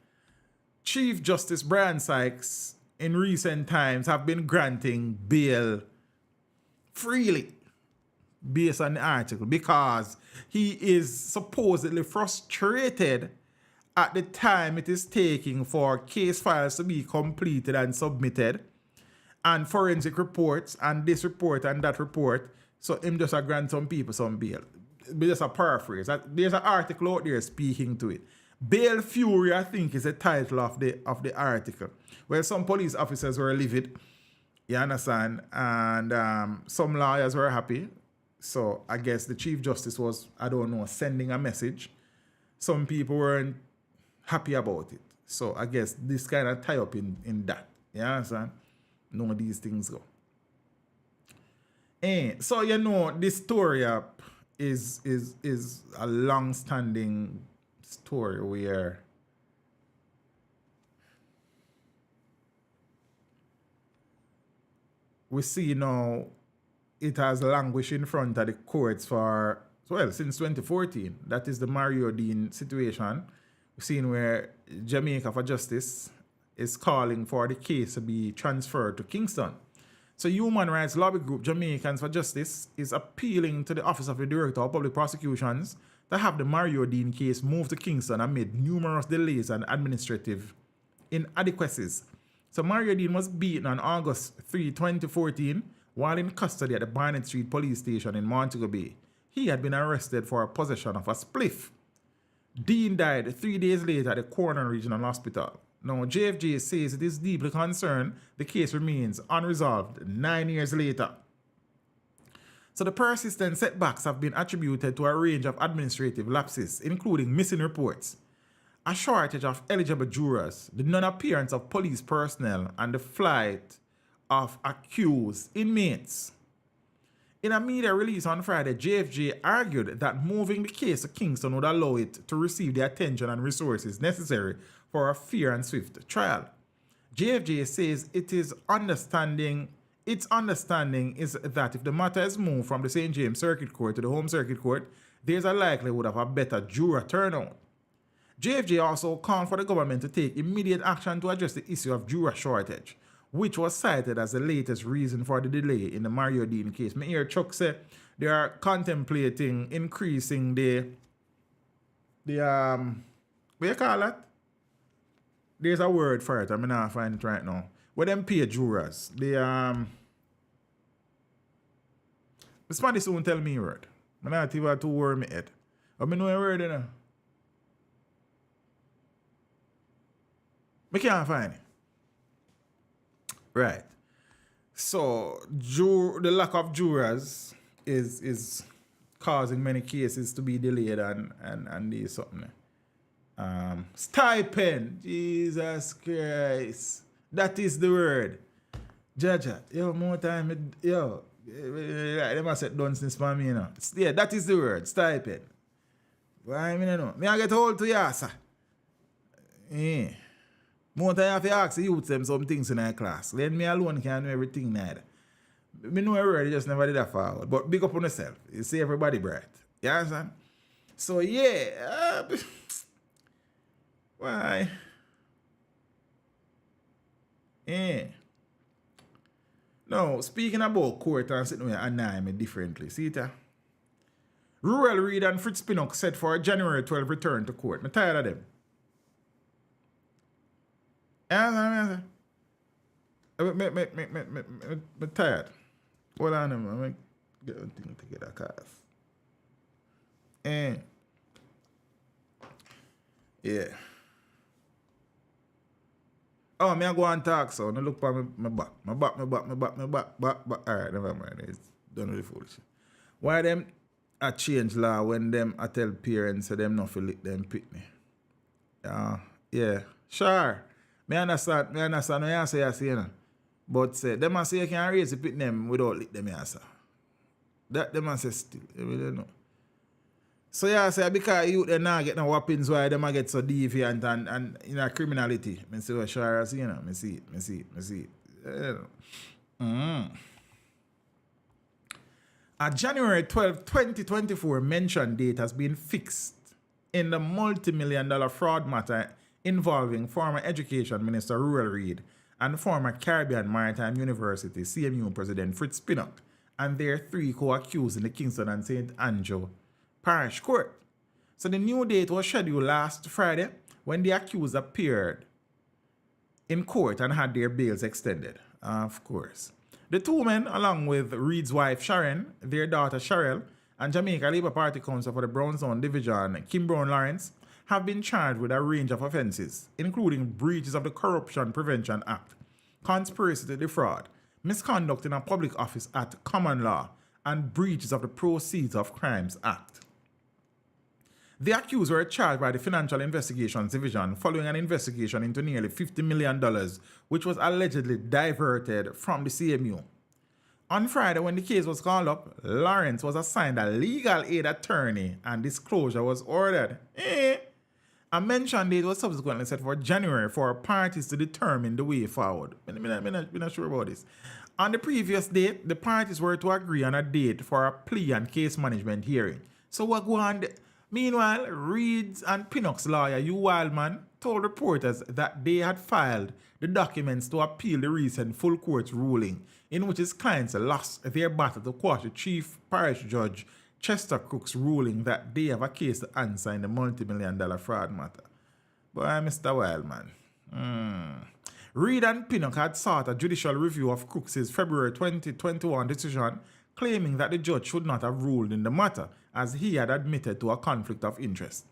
[SPEAKER 6] Chief Justice Brian Sykes in recent times have been granting bail freely based on the article because he is supposedly frustrated at the time it is taking for case files to be completed and submitted and forensic reports and this report and that report. So him just grant some people some bail. Just a paraphrase. There's an article out there speaking to it. Bail Fury, I think, is the title of the article. Well, some police officers were livid. You understand? And some lawyers were happy. So I guess the Chief Justice was, sending a message. Some people weren't happy about it. So I guess this kind of tie up in that. You understand? None of these things go. And so this story up is a long-standing story where we see now it has languished in front of the courts since 2014. That is the Mario Dean situation. We've seen where Jamaica for Justice, is calling for the case to be transferred to Kingston. So human rights lobby group Jamaicans for Justice is appealing to the Office of the Director of Public Prosecutions to have the Mario Dean case moved to Kingston amid numerous delays and administrative inadequacies. So Mario Dean was beaten on August 3, 2014 while in custody at the Barnett Street Police Station in Montego Bay. He had been arrested for possession of a spliff. Dean died 3 days later at the Corner Regional Hospital. Now, JFJ says it is deeply concerned the case remains unresolved 9 years later. So the persistent setbacks have been attributed to a range of administrative lapses, including missing reports, a shortage of eligible jurors, the non-appearance of police personnel, and the flight of accused inmates. In a media release on Friday, JFJ argued that moving the case to Kingston would allow it to receive the attention and resources necessary for a fair and swift trial. JFJ says its understanding is that if the matter is moved from the St. James Circuit Court to the Home Circuit Court, there's a likelihood of a better juror turnout. JFJ also called for the government to take immediate action to address the issue of juror shortage, which was cited as the latest reason for the delay in the Mario Dean case. Me hear Chuck say they are contemplating increasing the what you call that? There's a word for it. I mean, I find it right now. Where them pay jurors. Somebody soon tell me a word. I'm not even too worry me head. I know a word, you know. I can't find it. Right. So the lack of jurors is causing many cases to be delayed and there's something. Stipend. Jesus Christ. That is the word. Jaja. Yo, more time. Yo. They must have done since for me, you know. Yeah, that is the word. Stipend. Why I mean, know. Me I get hold to ya, sir. Yeah. More time I have to ask the youth them some things in our class. Let me alone can do everything neither. Me know a word, you just never did that forward. But big up on yourself. You see everybody bright. You understand? So yeah. Why? Yeah. Now, speaking about court and sitting here annoy me differently. See it? Rural Reid and Fritz Pinnock set for a January 12 return to court. I'm tired of them. I'm tired. Hold on, I'm get one thing together, cause. Yeah. Oh, me I go and talk, so no look for my back. My back. Alright, never mind. It's done with the foolishness. Why them a change law when them I tell parents so them not feel lick them pitney? Yeah. Sure. Me understand what you say, you know. But them a say you can raise the pit them without lick them answer. That them a say still. You don't know. So yeah, say because you they not get no whoppings why them a get so deviant and you know criminality. I say well, sure as you know, I see it. A January 12, 2024 mention date has been fixed in the multi-million-dollar fraud matter involving former Education Minister Rural Reid and former Caribbean Maritime University CMU President Fritz Pinnock and their 3 co-accused in the Kingston and St. Andrew Parish Court. So the new date was scheduled last Friday when the accused appeared in court and had their bails extended. Of course. The 2 men, along with Reid's wife Sharon, their daughter Cheryl, and Jamaica Labour Party Council for the Brownstown Division, Kim Brown Lawrence, have been charged with a range of offences, including breaches of the Corruption Prevention Act, conspiracy to defraud, misconduct in a public office at common law, and breaches of the Proceeds of Crimes Act. The accused were charged by the Financial Investigations Division following an investigation into nearly $50 million, which was allegedly diverted from the CMU. On Friday, when the case was called up, Lawrence was assigned a legal aid attorney and disclosure was ordered. A mention date was subsequently set for January for parties to determine the way forward. I'm not sure about this. On the previous date, the parties were to agree on a date for a plea and case management hearing. So what go on? Meanwhile, Reid's and Pinnock's lawyer, you wild man, told reporters that they had filed the documents to appeal the recent full court ruling in which his clients lost their battle to quash the Chief Parish Judge Chester Crook's ruling that they have a case to answer in the multi-million-dollar fraud matter. But Mr. Wildman. Reed and Pinnock had sought a judicial review of Crooks' February 2021 decision, claiming that the judge should not have ruled in the matter, as he had admitted to a conflict of interest.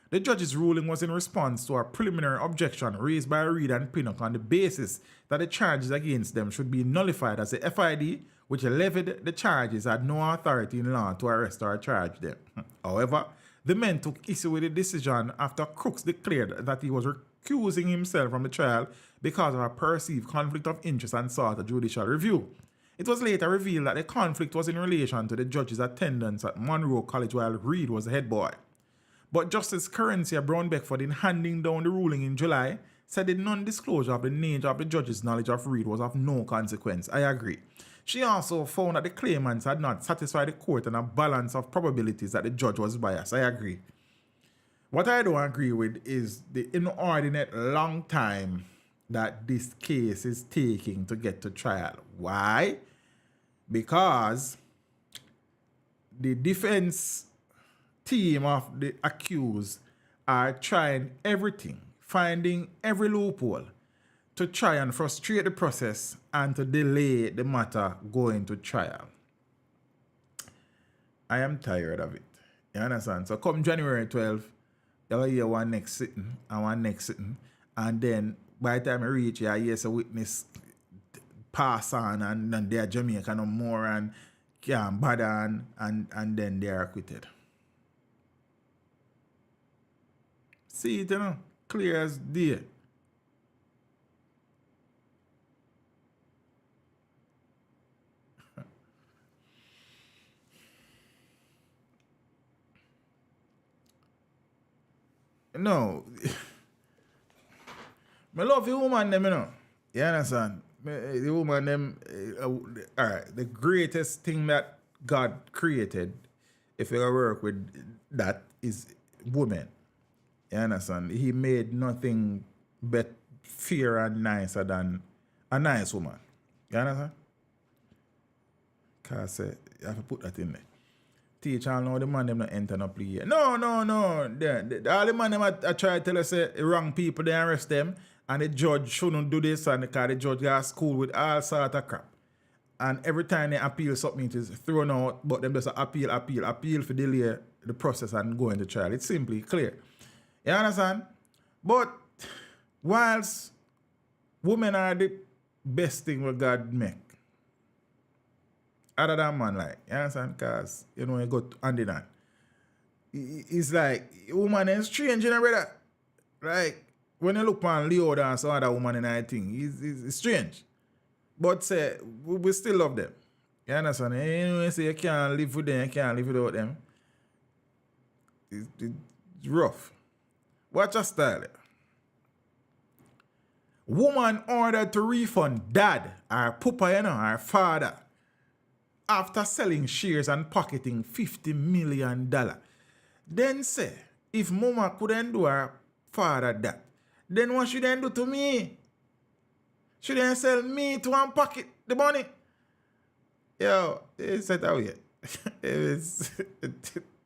[SPEAKER 6] The judge's ruling was in response to a preliminary objection raised by Reed and Pinnock on the basis that the charges against them should be nullified, as the FID, which levied the charges, had no authority in law to arrest or charge them. However, the men took issue with the decision after Crooks declared that he was recusing himself from the trial because of a perceived conflict of interest and sought a judicial review. It was later revealed that the conflict was in relation to the judge's attendance at Monroe College while Reed was the head boy. But Justice Corencia Brown Beckford, in handing down the ruling in July, said the non-disclosure of the nature of the judge's knowledge of Reed was of no consequence. I agree. She also found that the claimants had not satisfied the court on a balance of probabilities that the judge was biased. I agree. What I don't agree with is the inordinate long time that this case is taking to get to trial. Why? Because the defense team of the accused are trying everything, finding every loophole to try and frustrate the process and to delay the matter going to trial. I am tired of it. You understand? So come January 12th, you'll hear one next sitting and one next sitting, and then by the time I reach here, I hear a witness pass on and they're Jamaica no more and can't bother and then they're acquitted. See it, you know, clear as day. No. I love the woman them, you know. You understand? The woman them, alright, the greatest thing that God created, if you work with that, is women. You understand? He made nothing but fair and nicer than a nice woman. You understand? Because you have to put that in there. Teach all know the man them not enter no play. No. All the man them I try to tell us wrong people, they arrest them, and the judge shouldn't do this, and because the judge got school with all sort of crap. And every time they appeal something, it is thrown out, but them just appeal for delay the process and go into trial. It's simply clear. You understand? But whilst women are the best thing what God make, other than man, like, you understand? Because, you know, you got hand in hand. It's like, woman is strange, you know, brother. Like, when you look on Leo and some other woman in that thing, it's strange. But say, we still love them. You understand? You know, you say you can't live with them, you can't live without them. It's rough. Watch your style. Woman ordered to refund dad, or papa, you know, her father, after selling shares and pocketing $50 million. Then say, if mama couldn't do her father that, then what should they do to me? Should they sell me to unpocket the money? Yo, it's that way. It's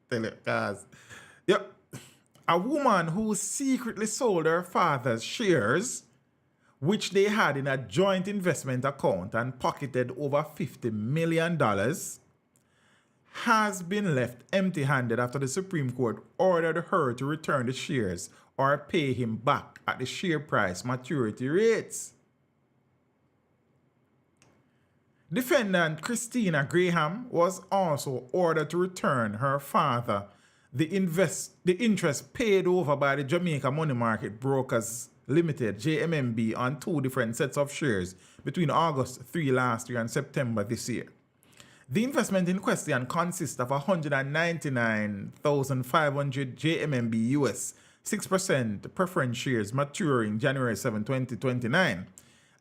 [SPEAKER 6] tell you, guys. Yep. A woman who secretly sold her father's shares, which they had in a joint investment account, and pocketed over $50 million, has been left empty-handed after the Supreme Court ordered her to return the shares or pay him back at the share price maturity rates. Defendant Christina Graham was also ordered to return her father the interest paid over by the Jamaica Money Market Brokers Limited, JMMB, on two different sets of shares between August 3 last year and September this year. The investment in question consists of 199,500 JMMB US 6% preference shares maturing January 7, 2029,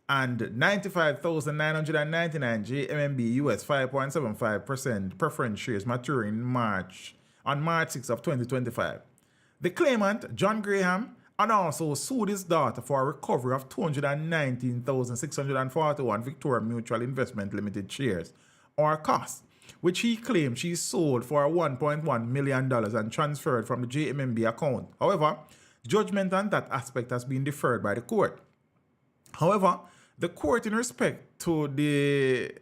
[SPEAKER 6] and 95,999 JMMB US 5.75% preference shares maturing on March 6 of 2025. The claimant, John Graham, and also sued his daughter for a recovery of 219,641 Victoria Mutual Investment Limited shares or cost, which he claimed she sold for $1.1 million and transferred from the JMMB account. However, judgment on that aspect has been deferred by the court. However, the court, in respect to the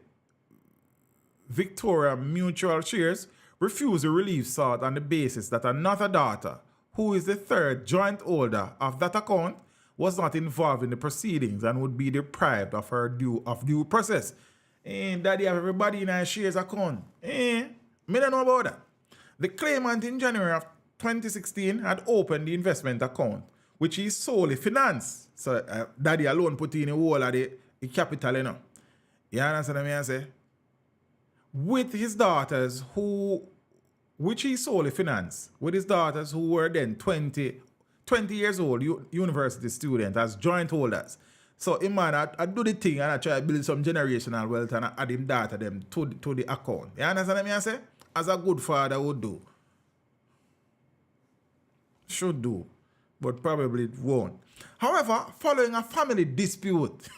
[SPEAKER 6] Victoria Mutual shares, refused the relief sought on the basis that another daughter, who is the third joint holder of that account, was not involved in the proceedings and would be deprived of her due process. And daddy have everybody in her shares account. Me don't know about that. The claimant in January of 2016 had opened the investment account, which he solely financed. So daddy alone put in the whole of the capital, you know. You understand what I say? With his daughters which he solely financed, with his daughters who were then 20 years old, university students as joint holders. So, man, I do the thing and I try to build some generational wealth and I add him data them to the account. You understand what I say? As a good father would do. Should do, but probably won't. However, following a family dispute,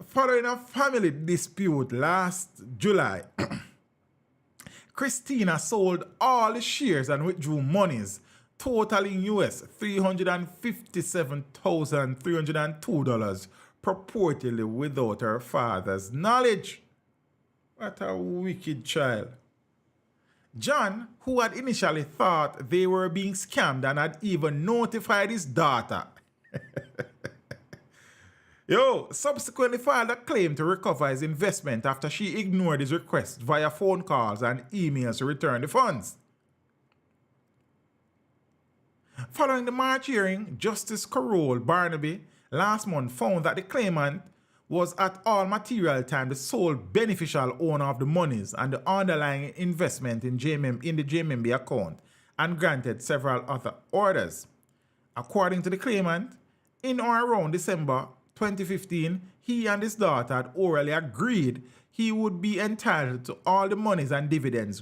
[SPEAKER 6] following a family dispute last July, Christina sold all the shares and withdrew monies totaling US $357,302 purportedly without her father's knowledge. What a wicked child. John, who had initially thought they were being scammed and had even notified his daughter, subsequently filed a claim to recover his investment after she ignored his request via phone calls and emails to return the funds. Following the March hearing, Justice Carol Barnaby last month found that the claimant was at all material time the sole beneficial owner of the monies and the underlying investment in the JMMB account and granted several other orders. According to the claimant, in or around December 2015, he and his daughter had orally agreed he would be entitled to all the monies and dividends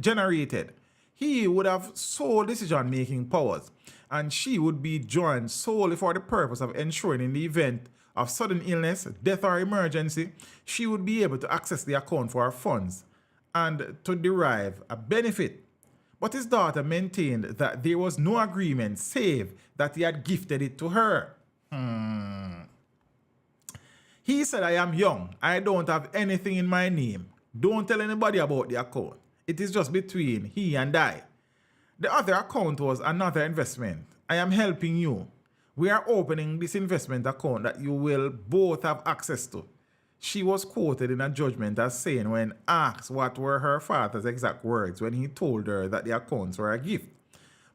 [SPEAKER 6] generated. He would have sole decision-making powers, and she would be joined solely for the purpose of ensuring in the event of sudden illness, death, or emergency, she would be able to access the account for her funds and to derive a benefit. But his daughter maintained that there was no agreement save that he had gifted it to her. He said, "I am young. I don't have anything in my name. Don't tell anybody about the account. It is just between he and I. The other account was another investment. I am helping you. We are opening this investment account that you will both have access to." She was quoted in a judgment as saying when asked what were her father's exact words when he told her that the accounts were a gift.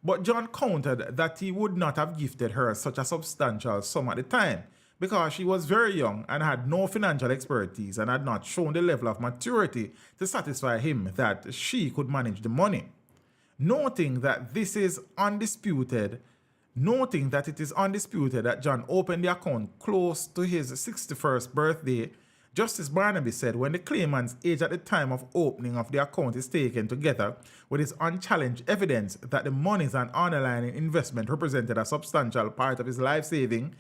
[SPEAKER 6] But John countered that he would not have gifted her such a substantial sum at the time because she was very young and had no financial expertise and had not shown the level of maturity to satisfy him that she could manage the money. Noting that it is undisputed that John opened the account close to his 61st birthday, Justice Barnaby said when the claimant's age at the time of opening of the account is taken together with his unchallenged evidence that the monies and underlying investment represented a substantial part of his life saving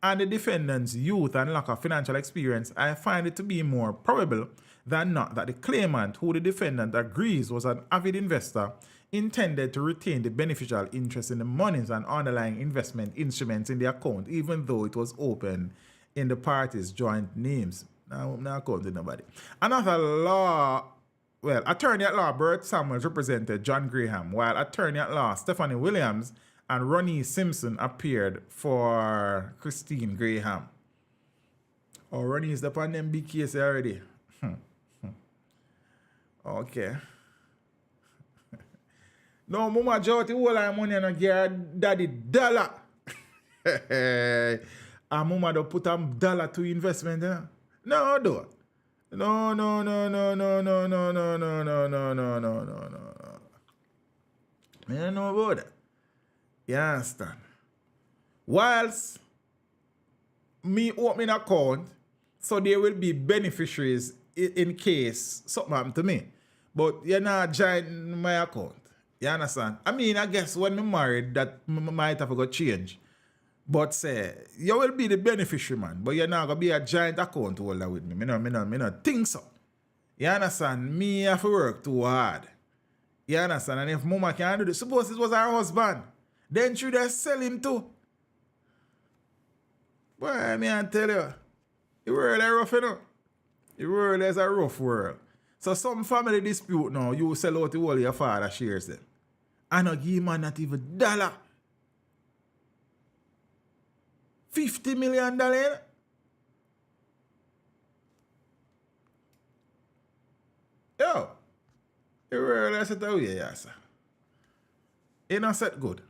[SPEAKER 6] and the defendant's youth and lack of financial experience, I find it to be more probable than not that the claimant, who the defendant agrees was an avid investor, intended to retain the beneficial interest in the monies and underlying investment instruments in the account, even though it was open in the parties' joint names. Now, I'm not counting nobody. Attorney at law Bert Samuels represented John Graham, while attorney at law Stephanie Williams and Ronnie Simpson appeared for Christine Graham. Oh, Ronnie is up on them big case already. Okay. No, mama joti all her money and give her daddy dollar. And mama don't put a dollar to investment, eh? No, do. No. I don't know about that. You understand? Whilst me open an account, so there will be beneficiaries in case something happen to me. But you're not joining my account. You understand? I mean, I guess when me married, that might have got change. But say, you will be the beneficiary, man. But you're not going to be a giant account holder with me. Me no think so. You understand? Me have to work too hard. You understand? And if mama can't do this, suppose it was her husband. Then should I sell him too? Boy, I mean, tell you. The world is rough, you know. The world is a rough world. So some family dispute now, you sell out the whole of your father shares them. And not give man not even $1. $50 million, you know? Yo, the world is set away, yes, sir. It not set good.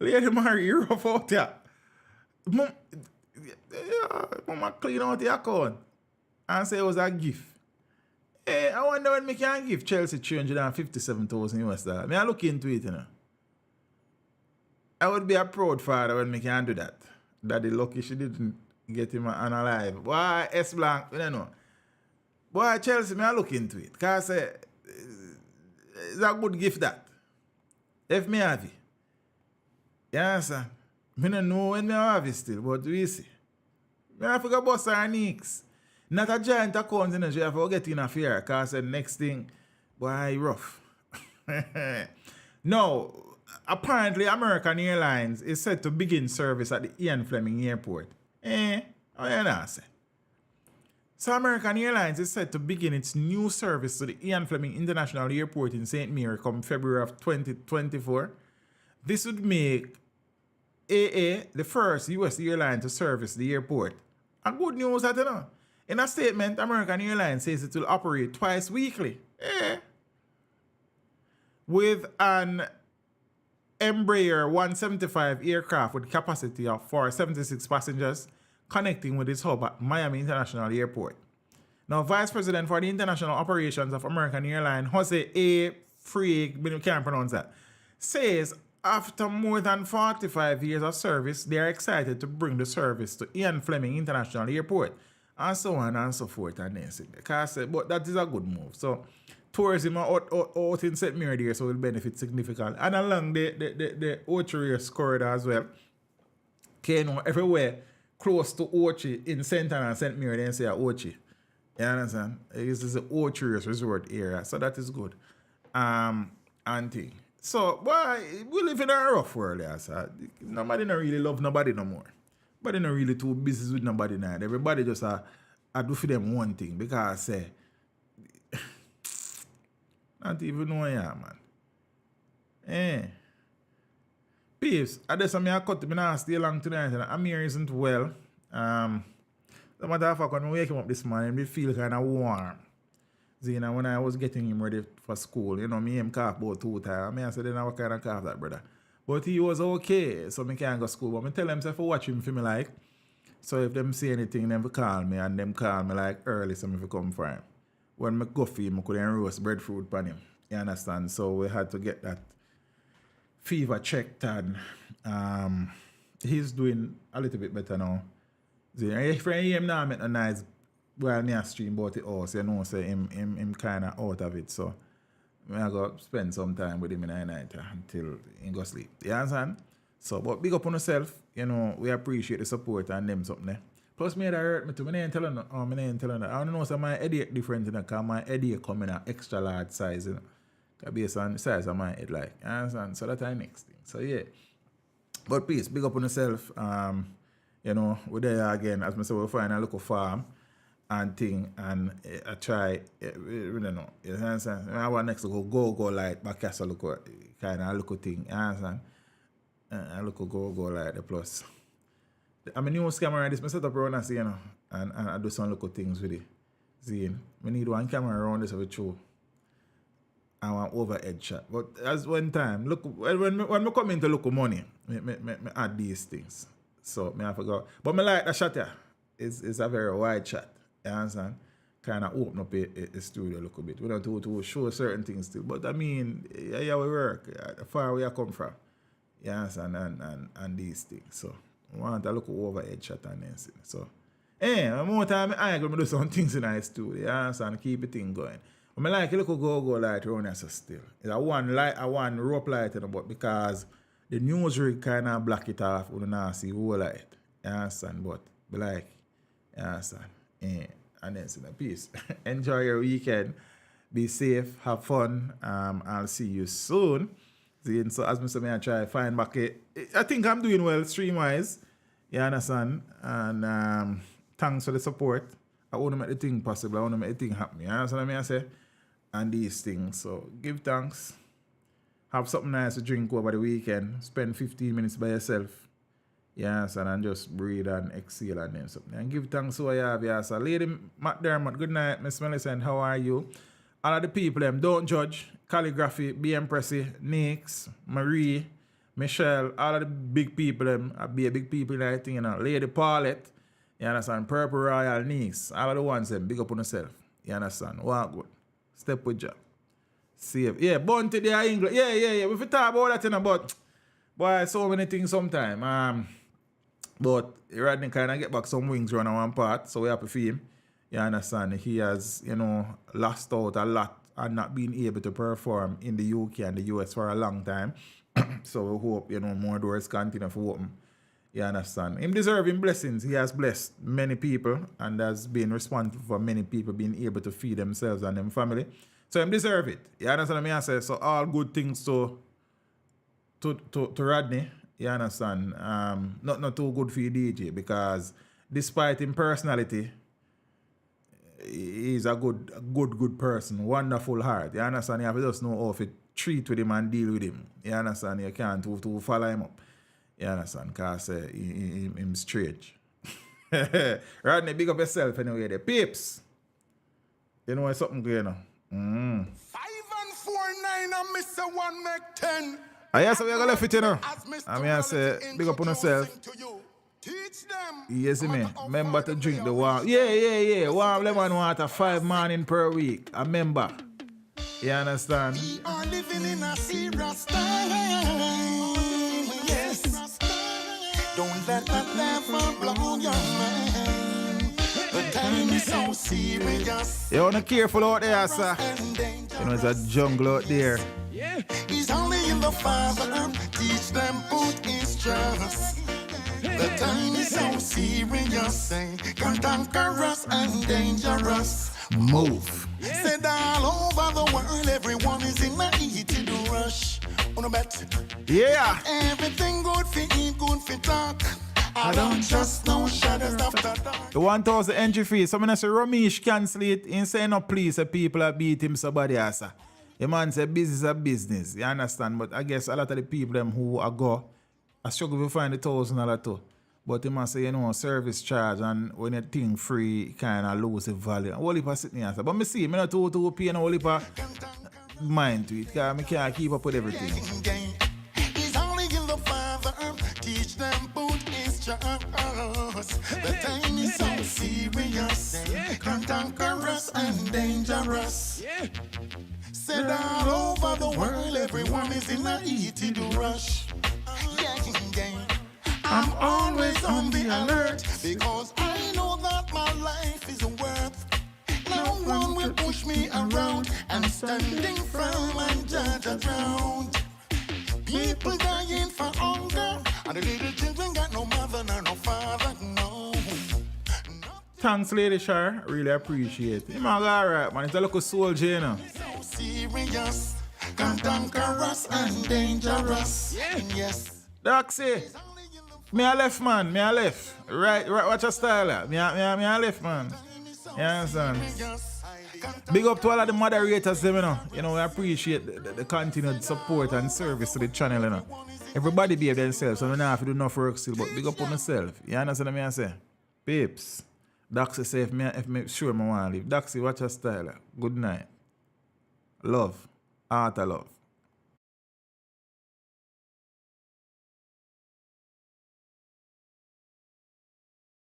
[SPEAKER 6] Lady Mary, you rough out here. Mama clean out the account and say it was a gift. Hey, I wonder when me can give Chelsea $357,000. Me I look into it, you know. I would be a proud father when me can do that. Daddy lucky she didn't get him unalive. Boy, S Blanc, you know. Boy, Chelsea, me I look into it. Because it's a good gift that. If me have it. You understand? I don't know when I have it still, but we see. I have to go bust our nicks. Not a giant account, you know, you have to get in a fear, because the next thing, boy, rough. Now, apparently American Airlines is set to begin service at the Ian Fleming Airport. How you know say? So American Airlines is set to begin its new service to the Ian Fleming International Airport in St. Mary come February of 2024. This would make AA the first U.S. airline to service the airport. And good news that you know. In a statement, American Airlines says it will operate twice weekly. With an Embraer 175 aircraft with capacity of for 76 passengers connecting with its hub at Miami International Airport. Now, Vice President for the International Operations of American Airlines, Jose A. Freak, I can't pronounce that, says after more than 45 years of service, they are excited to bring the service to Ian Fleming International Airport, and so on and so forth. And then, but that is a good move. So, tourism out in St. Mary there, so will benefit significantly. And along the Ochi corridor as well, everywhere close to Ochi in St. Anna and St. Mary, they say Ochi. You understand? This is the Ochi resort area, so that is good. And thing. So, boy, we live in a rough world, yeah, so nobody don't really love nobody no more. Nobody not really too busy with nobody now. Everybody just do for them one thing, because not even know yeah, man. Peeps, I just I cut me now stay long tonight and Amir isn't well. No matter how when I wake him up this morning, I feel kind of warm. See, when I was getting him ready for school, you know, me him cough about 2 times. I said, then I what kind of cough that, brother? But he was okay, so I can't go to school. But I tell them to watch him for me like. So if them say anything, them call me, and them call me like early, so I come for him. When I go for him, I couldn't roast breadfruit for him. You understand? So we had to get that fever checked, and he's doing a little bit better now. See, if I hear him now, make a nice while near stream about the house, you know, say him kind of out of it. So I go spend some time with him in the night until he go sleep. You understand? So, but big up on yourself, you know, we appreciate the support and them something there. Plus, me that hurt me too. I ain't telling that. I don't know, so my headache different, you know, because my headache come in an extra large size, you know. Based on the size of my head, like, you understand? So that's the next thing. So, yeah. But please, big up on yourself. You know, we're there again. As I said, we'll find a local farm and thing, and I try, you know, you understand? I want next to go light, back castle look kind of look thing, you understand? I look go light the plus. I'm a new camera, this I set up around, you know, and I do some little things with it. See, we need one camera around this of a show. I want overhead shot. But as one time, look, when I come into look money, me add these things. So I have to go. But I like the shot here. It's a very wide shot. You understand? Kind of open up a studio a little bit. We don't do to show certain things still. But I mean, yeah, we work. Far where I come from. You understand? And these things. So I want a little overhead shot and then. So more time I go do some things in the studio, you understand, keep the thing going. But I like a little go light around here still. It's a one rope light, but because the news rig kind of block it off, you don't see whole light. You understand? But like, you understand? And then see the peace. Enjoy your weekend. Be safe, have fun. I'll see you soon. See, so as I try to find back I think I'm doing well stream-wise. You understand? And thanks for the support. I want to make the thing possible. I want to make the thing happen. You understand what I say? And these things. So give thanks. Have something nice to drink over the weekend. Spend 15 minutes by yourself. You understand? And just breathe and exhale and then something. And give thanks to what you have. Yeah. So Lady McDermott, good night. Miss Millicent, how are you? All of the people, them don't judge. Calligraphy, B. Empressy, Nix, Marie, Michelle, all of the big people, them be a big people in that thing, you know. Lady Paulette, you understand? Purple Royal, Nix, all of the ones, them, big up on yourself. You understand? Walk good. Step with job. Save. Yeah, Bounty there, England. Yeah. We fi talk about that, you know, but boy, so many things sometime. But Rodney kind of get back some wings around one part, so we happy for him. You understand? He has, lost out a lot and not been able to perform in the UK and the US for a long time. So we hope, more doors continue to open. You understand? Him deserving blessings. He has blessed many people and has been responsible for many people being able to feed themselves and their family. So him deserve it. You understand what I say? So all good things to Rodney. You understand? Not too good for you, DJ, because despite his personality, he's a good person, wonderful heart. You understand? You have to just know how to treat with him and deal with him. You understand? You can't to follow him up. You understand? Because him strange. Rodney, big up yourself anyway. The peeps. You know what's something going on?
[SPEAKER 1] 5 and 4, 9 and Mr. 1 make 10.
[SPEAKER 6] Yes, we are going to left it, I say, big up on yourself.
[SPEAKER 1] Teach them.
[SPEAKER 6] Yes, me. Remember to drink the warm. Yeah. Warm lemon water 5 morning per week. I remember. You understand?
[SPEAKER 1] We are living in a serious time. Yes. Don't let that never blow your mind. The time is so serious.
[SPEAKER 6] You wanna careful out there, sir. It's a jungle out there.
[SPEAKER 1] He's only in the Father. Teach them put his trust. The time is so serious, cantankerous and dangerous.
[SPEAKER 6] Move.
[SPEAKER 1] Said all over the world, everyone is in a heated rush. On a bet.
[SPEAKER 6] Yeah.
[SPEAKER 1] Everything good for eat, good for talk. I don't trust no shadows after dark.
[SPEAKER 6] The 1,000 entry fee. Someone say Ramesh cancel it. He say no please, the people are beat him somebody else. The man say business is a business. You understand? But I guess a lot of the people them who are go, I struggle to find $1,000 too. But he must say, service charge and when you think free, kind of lose the value. All heap sitting here. But I see, I not too pay and all heap mind to it. Because I can't keep up with everything.
[SPEAKER 1] He's only in the Father. Teach them put his trust. The time is so serious, cantankerous and dangerous. Said all over the world, everyone is in a heated rush. I'm always on the alert because I know that my life is worth. No one will push me around. I'm standing firm and judge around. People dying for hunger, and the little children got no mother nor no father, no.
[SPEAKER 6] Thanks, Lady Shar. Really appreciate it. You're alright, man. It's a local soldier, you know.
[SPEAKER 1] So serious, cantankerous and dangerous. Yes.
[SPEAKER 6] Doxy. Me a left, man. Me a left. Right. Watch your style. Me a left, man. You understand? Big up to all of the moderators, them, you know. We appreciate the continued support and service to the channel, you know. Everybody behave themselves, so we don't have to do enough work still, but big up on yourself. You understand what I say? Peeps. Doxy say if me sure I want to leave. Doxy, watch your style. Good night. Love. Art of love.